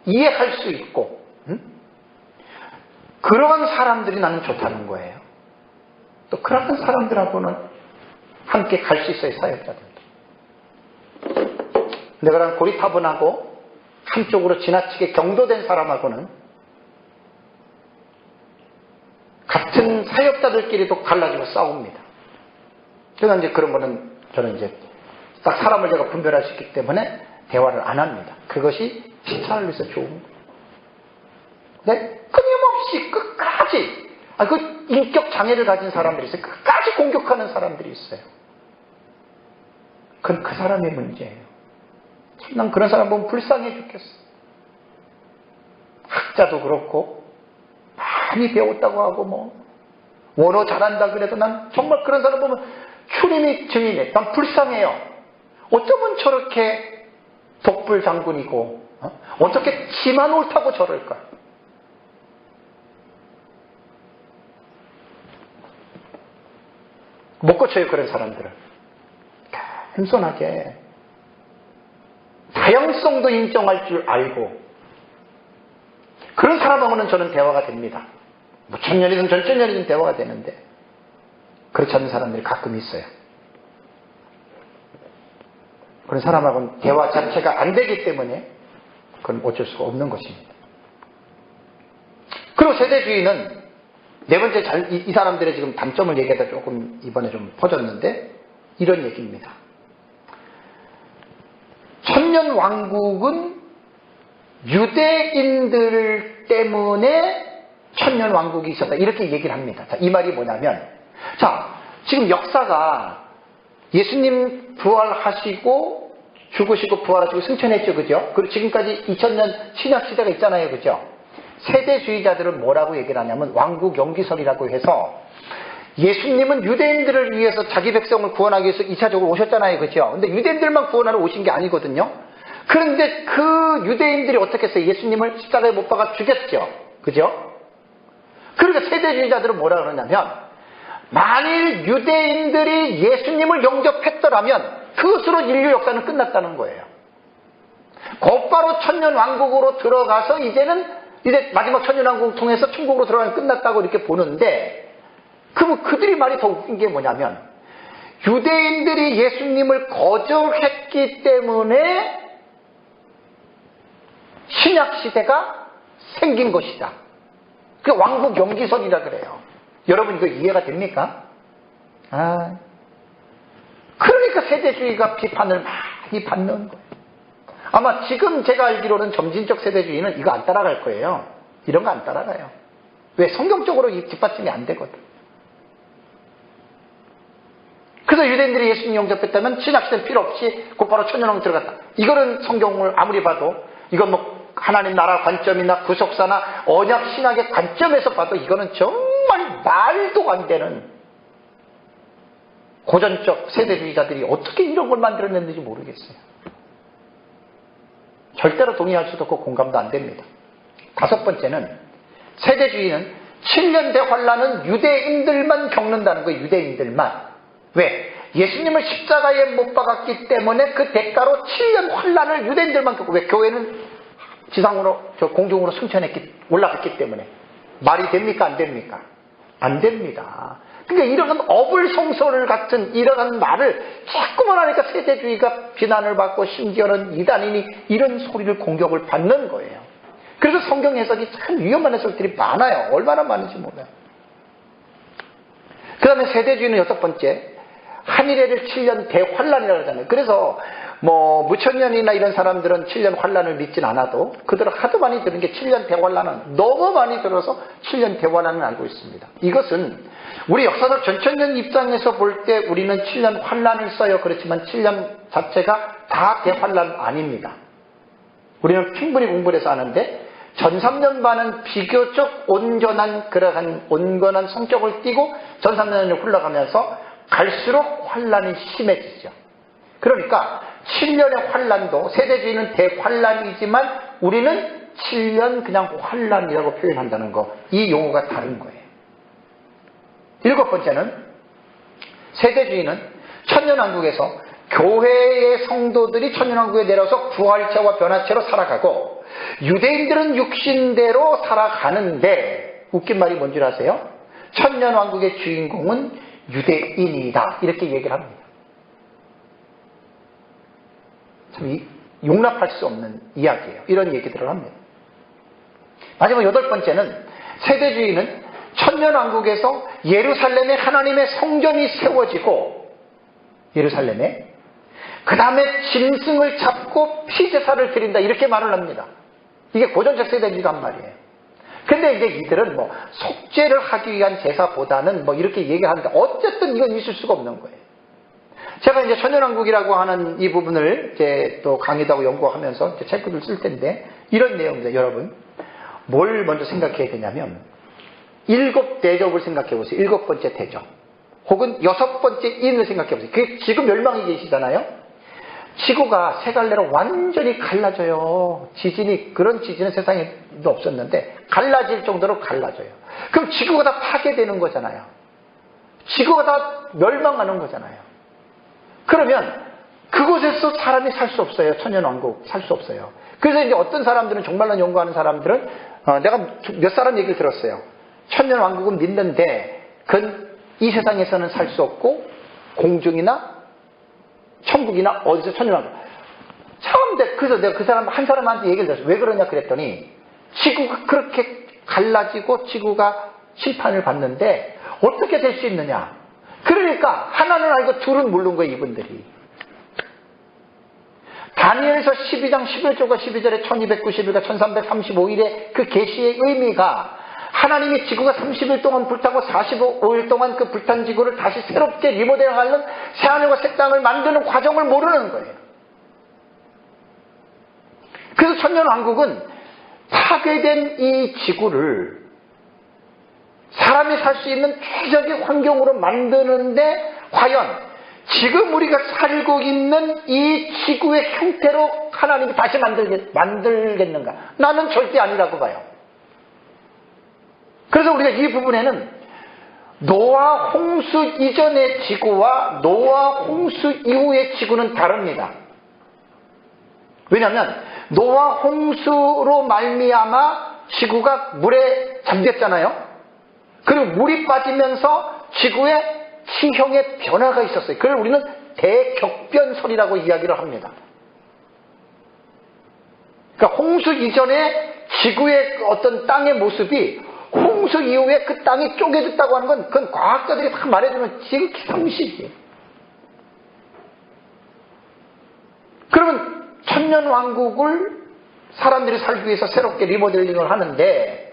S1: 이해할 수 있고 그러한 사람들이 나는 좋다는 거예요. 또 그런 사람들하고는 함께 갈 수 있어요, 사역자들도. 근데 그런 고리타분하고 한쪽으로 지나치게 경도된 사람하고는 같은 사역자들끼리도 갈라지고 싸웁니다. 그래서 이제 그런 거는 저는 이제 딱 사람을 제가 분별할 수 있기 때문에 대화를 안 합니다. 그것이 실천을 위해서 좋은 거예요. 근데 끊임없이 끝까지 그 인격 장애를 가진 사람들이 있어요. 끝까지 공격하는 사람들이 있어요. 그건 그 사람의 문제예요. 난 그런 사람 보면 불쌍해 죽겠어. 학자도 그렇고 많이 배웠다고 하고 뭐 원어 잘한다 그래도 난 정말 그런 사람 보면 추림이 증인해. 난 불쌍해요. 어쩌면 저렇게 독불장군이고 어떻게 지만 옳다고 저럴까. 못 고쳐요, 그런 사람들은. 겸손하게 다양성도 인정할 줄 알고 그런 사람하고는 저는 대화가 됩니다. 뭐 천년이든 전천년이든 대화가 되는데 그렇지 않은 사람들이 가끔 있어요. 그런 사람하고는 대화 자체가 안 되기 때문에 그건 어쩔 수가 없는 것입니다. 그리고 세대주의는 네 번째 이 사람들의 지금 단점을 얘기하다 조금 이번에 좀 퍼졌는데 이런 얘기입니다. 천년왕국은 유대인들 때문에 천년왕국이 있었다. 이렇게 얘기를 합니다. 자, 이 말이 뭐냐면, 자, 지금 역사가 예수님 부활하시고 죽으시고 부활하시고 승천했죠. 그죠? 그리고 지금까지 2000년 신약시대가 있잖아요. 그죠? 세대주의자들은 뭐라고 얘기를 하냐면 왕국 연기설이라고 해서 예수님은 유대인들을 위해서 자기 백성을 구원하기 위해서 2차적으로 오셨잖아요. 그죠? 근데 유대인들만 구원하러 오신 게 아니거든요. 그런데 그 유대인들이 어떻게 했어요? 예수님을 십자가에 못 박아 죽였죠. 그죠? 그러니까 세대주의자들은 뭐라 그러냐면 만일 유대인들이 예수님을 영접했더라면 그것으로 인류 역사는 끝났다는 거예요. 곧바로 천년왕국으로 들어가서 이제 마지막 천년왕국 통해서 천국으로 들어가면 끝났다고 이렇게 보는데 그럼 그들이 말이 더 웃긴 게 뭐냐면 유대인들이 예수님을 거절했기 때문에 신약시대가 생긴 것이다. 그게 왕국 연기설이라 그래요. 여러분 이거 이해가 됩니까? 그러니까 세대주의가 비판을 많이 받는 거예요. 아마 지금 제가 알기로는 점진적 세대주의는 이거 안 따라갈 거예요. 이런 거 안 따라가요. 왜? 성경적으로 이 뒷받침이 안 되거든. 그래서 유대인들이 예수님 영접했다면 신약시대는 필요 없이 곧바로 천년왕국 들어갔다. 이거는 성경을 아무리 봐도 이건 뭐 하나님 나라 관점이나 구속사나 언약 신학의 관점에서 봐도 이거는 정말 말도 안 되는 고전적 세대주의자들이 어떻게 이런 걸 만들어냈는지 모르겠어요. 절대로 동의할 수도 없고 공감도 안 됩니다. 다섯 번째는 세대주의는 7년 대환란은 유대인들만 겪는다는 거예요. 유대인들만. 왜? 예수님을 십자가에 못 박았기 때문에 그 대가로 7년 환란을 유대인들만 겪고 왜? 교회는 지상으로 공중으로 올라갔기 때문에. 말이 됩니까? 안 됩니까? 안 됩니다. 그러니까 이런 어불성설 같은 이러한 말을 자꾸만 하니까 세대주의가 비난을 받고 심지어는 이단인이 이런 소리를 공격을 받는 거예요. 그래서 성경 해석이 참 위험한 해석들이 많아요. 얼마나 많은지 몰라요. 그 다음에 세대주의는 여섯 번째 한일애를 7년 대환란이라고 하잖아요. 그래서 뭐 무천년이나 이런 사람들은 7년 환란을 믿진 않아도 그들은 하도 많이 들은 게 7년 대환란은 너무 많이 들어서 7년 대환란을 알고 있습니다. 이것은 우리 역사적 전천년 입장에서 볼 때 우리는 7년 환란을 써요. 그렇지만 7년 자체가 다 대환란 아닙니다. 우리는 충분히 공부를 해서 아는데 전 3년 반은 비교적 온전한 그러한 온건한 성격을 띠고 전 3년이 흘러가면서 갈수록 환란이 심해지죠. 그러니까 7년의 환란도 세대주의는 대환란이지만 우리는 7년 그냥 환란이라고 표현한다는 거. 이 용어가 다른 거예요. 7번째는 세대주의는 천년왕국에서 교회의 성도들이 천년왕국에 내려서 부활체와 변화체로 살아가고 유대인들은 육신대로 살아가는데 웃긴 말이 뭔지 아세요? 천년왕국의 주인공은 유대인이다 이렇게 얘기를 합니다. 참 용납할 수 없는 이야기예요. 이런 얘기들을 합니다. 마지막 8번째는 세대주의는 천년왕국에서 예루살렘에 하나님의 성전이 세워지고 예루살렘에 그 다음에 짐승을 잡고 피제사를 드린다 이렇게 말을 합니다. 이게 고전적 세대주의란 말이에요. 근데 이제 이들은 뭐 속죄를 하기 위한 제사보다는 뭐 이렇게 얘기하는데 어쨌든 이건 있을 수가 없는 거예요. 제가 이제 천년왕국이라고 하는 이 부분을 이제 또 강의도 하고 연구하면서 이제 책들을 쓸 텐데 이런 내용입니다. 여러분 뭘 먼저 생각해야 되냐면 7대접을 생각해 보세요. 7번째 대접 혹은 6번째 인을 생각해 보세요. 그게 지금 멸망이 계시잖아요. 지구가 세 갈래로 완전히 갈라져요. 그런 지진은 세상에 없었는데 갈라질 정도로 갈라져요. 그럼 지구가 다 파괴되는 거잖아요. 지구가 다 멸망하는 거잖아요. 그러면 그곳에서 사람이 살 수 없어요. 천년왕국 살 수 없어요. 그래서 이제 어떤 사람들은 정말로 연구하는 사람들은 내가 몇 사람 얘기를 들었어요. 천년왕국은 믿는데 그건 이 세상에서는 살 수 없고 공중이나 천국이나 어디서 천년왕국. 그래서 내가 그 사람 한 사람한테 얘기를 들었어요. 왜 그러냐 그랬더니 지구가 그렇게 갈라지고 지구가 심판을 받는데 어떻게 될 수 있느냐. 그러니까 하나는 알고 둘은 모르는 거예요. 이분들이. 다니엘서 12장 11절과 12절에 1290일과 1335일의 그 계시의 의미가 하나님이 지구가 30일 동안 불타고 45일 동안 그 불탄 지구를 다시 새롭게 리모델링하는 새하늘과 새 땅을 만드는 과정을 모르는 거예요. 그래서 천년왕국은 파괴된 이 지구를 사람이 살 수 있는 최적의 환경으로 만드는데 과연 지금 우리가 살고 있는 이 지구의 형태로 하나님이 다시 만들겠는가? 나는 절대 아니라고 봐요. 그래서 우리가 이 부분에는 노아 홍수 이전의 지구와 노아 홍수 이후의 지구는 다릅니다. 왜냐하면 노아 홍수로 말미암아 지구가 물에 잠겼잖아요. 그리고 물이 빠지면서 지구에 지형의 변화가 있었어요. 그걸 우리는 대격변설이라고 이야기를 합니다. 그러니까 홍수 이전에 지구의 어떤 땅의 모습이 홍수 이후에 그 땅이 쪼개졌다고 하는 건 그건 과학자들이 다 말해주는 지극히 상식이에요. 그러면 천년왕국을 사람들이 살기 위해서 새롭게 리모델링을 하는데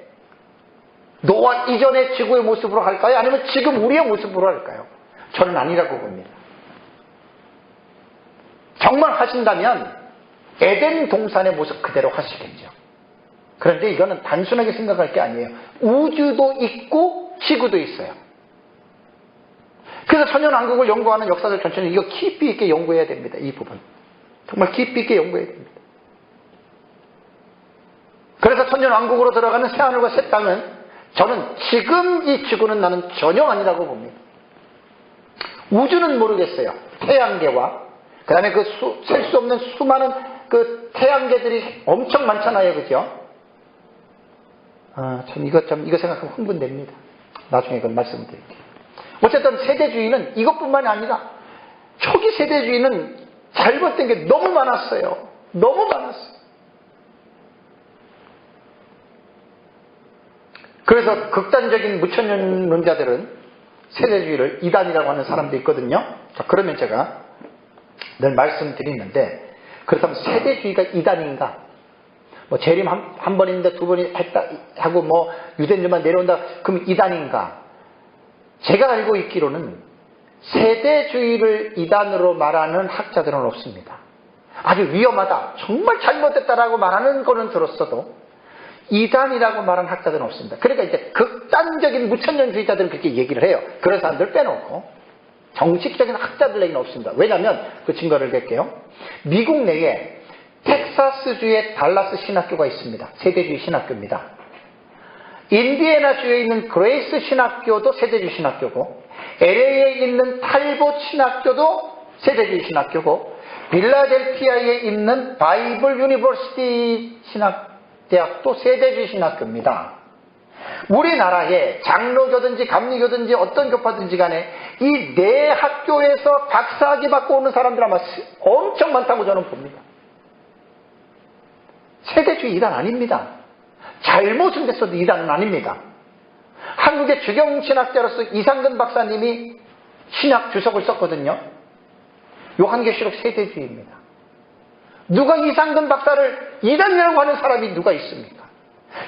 S1: 노아 이전의 지구의 모습으로 할까요? 아니면 지금 우리의 모습으로 할까요? 저는 아니라고 봅니다. 정말 하신다면 에덴 동산의 모습 그대로 하시겠죠. 그런데 이거는 단순하게 생각할 게 아니에요. 우주도 있고 지구도 있어요. 그래서 천년왕국을 연구하는 역사들 전체는 이거 깊이 있게 연구해야 됩니다. 이 부분. 정말 깊이 있게 연구해야 됩니다. 그래서 천년왕국으로 들어가는 새하늘과 새 땅은 저는 지금 이 지구는 나는 전혀 아니라고 봅니다. 우주는 모르겠어요. 태양계와 그 다음에 그 셀 수 없는 수많은 그 태양계들이 엄청 많잖아요. 그죠? 이거 생각하면 흥분됩니다. 나중에 그건 말씀을 드릴게요. 어쨌든 세대주의는 이것뿐만이 아니라 초기 세대주의는 잘못된 게 너무 많았어요. 너무 많았어요. 그래서 극단적인 무천년론자들은 세대주의를 이단이라고 하는 사람도 있거든요. 자, 그러면 제가 늘 말씀드리는데 그렇다면 세대주의가 이단인가? 뭐 재림 한 번인데 두 번이 했다 하고 뭐 유대인들만 내려온다 그럼 이단인가? 제가 알고 있기로는 세대주의를 이단으로 말하는 학자들은 없습니다. 아주 위험하다, 정말 잘못됐다라고 말하는 거는 들었어도 이단이라고 말하는 학자들은 없습니다. 그러니까 이제 극단적인 무천년주의자들은 그렇게 얘기를 해요. 그런 사람들 빼놓고. 정식적인 학자들 얘기는 없습니다. 왜냐하면 그 증거를 댈게요. 미국 내에 텍사스주의 달라스 신학교가 있습니다. 세대주의 신학교입니다. 인디애나주에 있는 그레이스 신학교도 세대주의 신학교고, LA에 있는 탈봇 신학교도 세대주의 신학교고, 필라델피아에 있는 바이블 유니버시티 신학대학도 세대주의 신학교입니다. 우리나라에 장로교든지 감리교든지 어떤 교파든지 간에 이 네 학교에서 박사학위 받고 오는 사람들 아마 엄청 많다고 저는 봅니다. 세대주의 이단 아닙니다. 잘못은 됐어도 이단은 아닙니다. 한국의 주경신학자로서 이상근 박사님이 신학 주석을 썼거든요. 요한계시록 세대주의입니다. 누가 이상근 박사를 이단이라고 하는 사람이 누가 있습니까?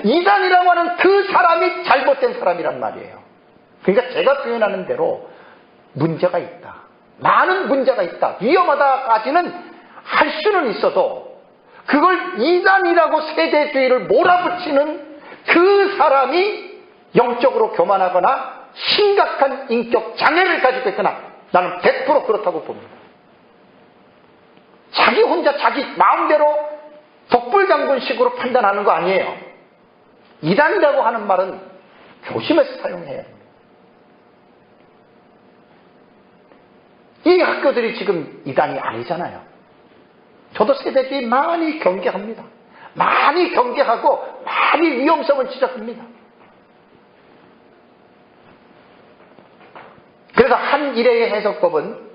S1: 이단이라고 하는 그 사람이 잘못된 사람이란 말이에요. 그러니까 제가 표현하는 대로 문제가 있다. 많은 문제가 있다. 위험하다까지는 할 수는 있어도 그걸 이단이라고 세대주의를 몰아붙이는 그 사람이 영적으로 교만하거나 심각한 인격 장애를 가지고 있거나 나는 100% 그렇다고 봅니다. 자기 혼자 자기 마음대로 독불장군식으로 판단하는 거 아니에요. 이단이라고 하는 말은 조심해서 사용해야 합니다. 이 학교들이 지금 이단이 아니잖아요. 저도 세대주의 많이 경계합니다. 많이 경계하고 많이 위험성을 지적합니다. 그래서 한 일의 해석법은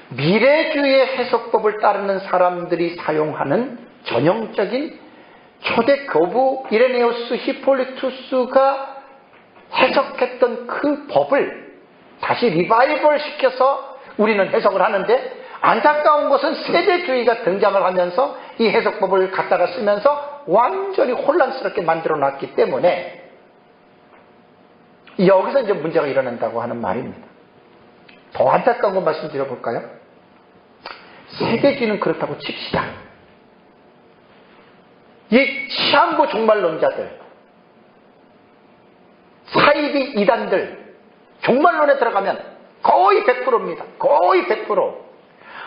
S1: 미래주의의 해석법을 따르는 사람들이 사용하는 전형적인 초대 교부 이레네우스 히폴리투스가 해석했던 그 법을 다시 리바이벌 시켜서 우리는 해석을 하는데, 안타까운 것은 세대주의가 등장을 하면서 이 해석법을 갖다가 쓰면서 완전히 혼란스럽게 만들어 놨기 때문에 여기서 이제 문제가 일어난다고 하는 말입니다. 더 안타까운 거 말씀드려 볼까요? 세대주의는 그렇다고 칩시다. 이 시한부 종말론자들, 사이비 이단들, 종말론에 들어가면 거의 100%입니다. 거의 100%.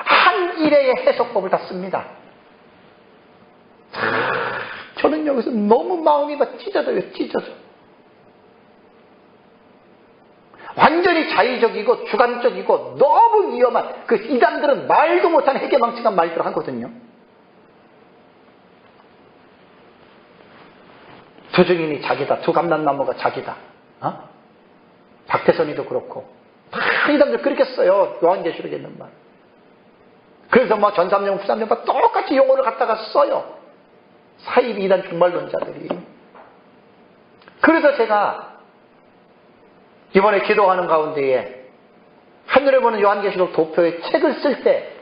S1: 한 일의 해석법을 다 씁니다. 저는 여기서 너무 마음이 막 찢어져요. 찢어져. 완전히 자의적이고 주관적이고 너무 위험한, 그 이단들은 말도 못한 해괴망측한 말들을 하거든요. 두 증인이 자기다. 두 감람나무가 자기다. 박태선이도 그렇고 다 이단들 그렇게 써요. 요한계시록에 있는 말. 그래서 뭐 전삼령 후삼령 똑같이 용어를 갖다가 써요. 사이비 이단 종말론자들이. 그래서 제가 이번에 기도하는 가운데에 하늘에 보는 요한계시록 도표의 책을 쓸 때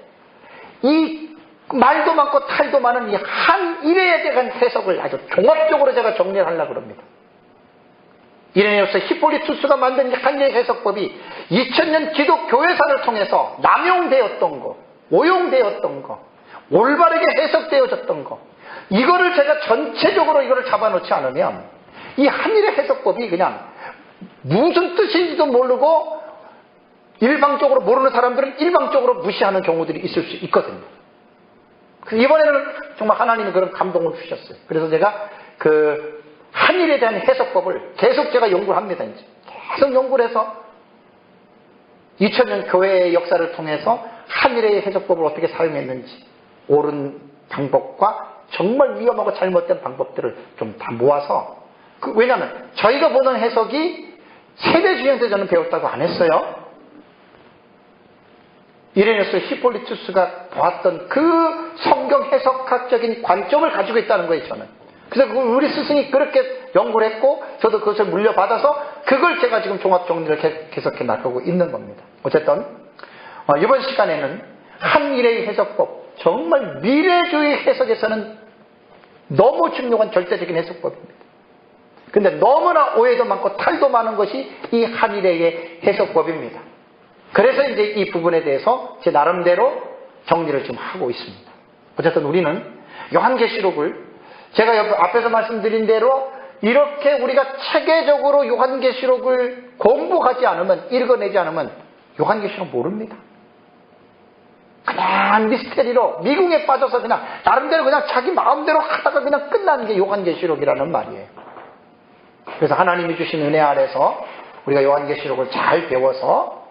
S1: 이 말도 많고 탈도 많은 이 한 일에 대한 해석을 아주 종합적으로 제가 정리를 하려고 합니다. 이레네우스 히폴리투스가 만든 한 일의 해석법이 2000년 기독교회사를 통해서 남용되었던 거, 오용되었던 거, 올바르게 해석되어졌던 거, 이거를 제가 전체적으로 이거를 잡아놓지 않으면 이 한일의 해석법이 그냥 무슨 뜻인지도 모르고 일방적으로 모르는 사람들은 일방적으로 무시하는 경우들이 있을 수 있거든요. 그래서 이번에는 정말 하나님이 그런 감동을 주셨어요. 그래서 제가 그 한일에 대한 해석법을 계속 제가 연구를 합니다. 이제 계속 연구를 해서 2000년 교회의 역사를 통해서 한일의 해석법을 어떻게 사용했는지, 옳은 방법과 정말 위험하고 잘못된 방법들을 좀 다 모아서, 왜냐하면 저희가 보는 해석이 세대주의에서 저는 배웠다고 안 했어요. 이레네우스 히폴리투스가 보았던 그 성경 해석학적인 관점을 가지고 있다는 거예요, 저는. 그래서 우리 스승이 그렇게 연구를 했고 저도 그것을 물려받아서 그걸 제가 지금 종합정리를 계속해 나가고 있는 겁니다. 어쨌든 이번 시간에는 한일의 해석법, 정말 미래주의 해석에서는 너무 중요한 절대적인 해석법입니다. 근데 너무나 오해도 많고 탈도 많은 것이 이 한일의 해석법입니다. 그래서 이제 이 부분에 대해서 제 나름대로 정리를 좀 하고 있습니다. 어쨌든 우리는 요한계시록을 제가 앞에서 말씀드린 대로 이렇게 우리가 체계적으로 요한계시록을 공부하지 않으면, 읽어내지 않으면 요한계시록 모릅니다. 그냥 미스테리로 미궁에 빠져서 그냥 나름대로 그냥 자기 마음대로 하다가 그냥 끝나는 게 요한계시록이라는 말이에요. 그래서 하나님이 주신 은혜 아래서 우리가 요한계시록을 잘 배워서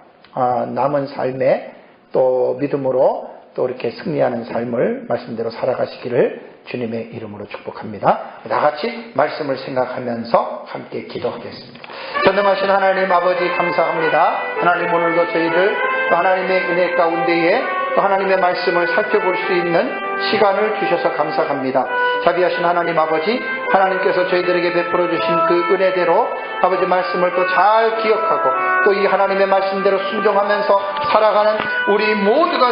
S1: 남은 삶에 또 믿음으로 또 이렇게 승리하는 삶을 말씀대로 살아가시기를 주님의 이름으로 축복합니다. 다같이 말씀을 생각하면서 함께 기도하겠습니다. 전능하신 하나님 아버지 감사합니다. 하나님 오늘도 저희들 또 하나님의 은혜 가운데에 또 하나님의 말씀을 살펴볼 수 있는 시간을 주셔서 감사합니다. 자비하신 하나님 아버지, 하나님께서 저희들에게 베풀어 주신 그 은혜대로 아버지 말씀을 또 잘 기억하고 또 이 하나님의 말씀대로 순종하면서 살아가는 우리 모두가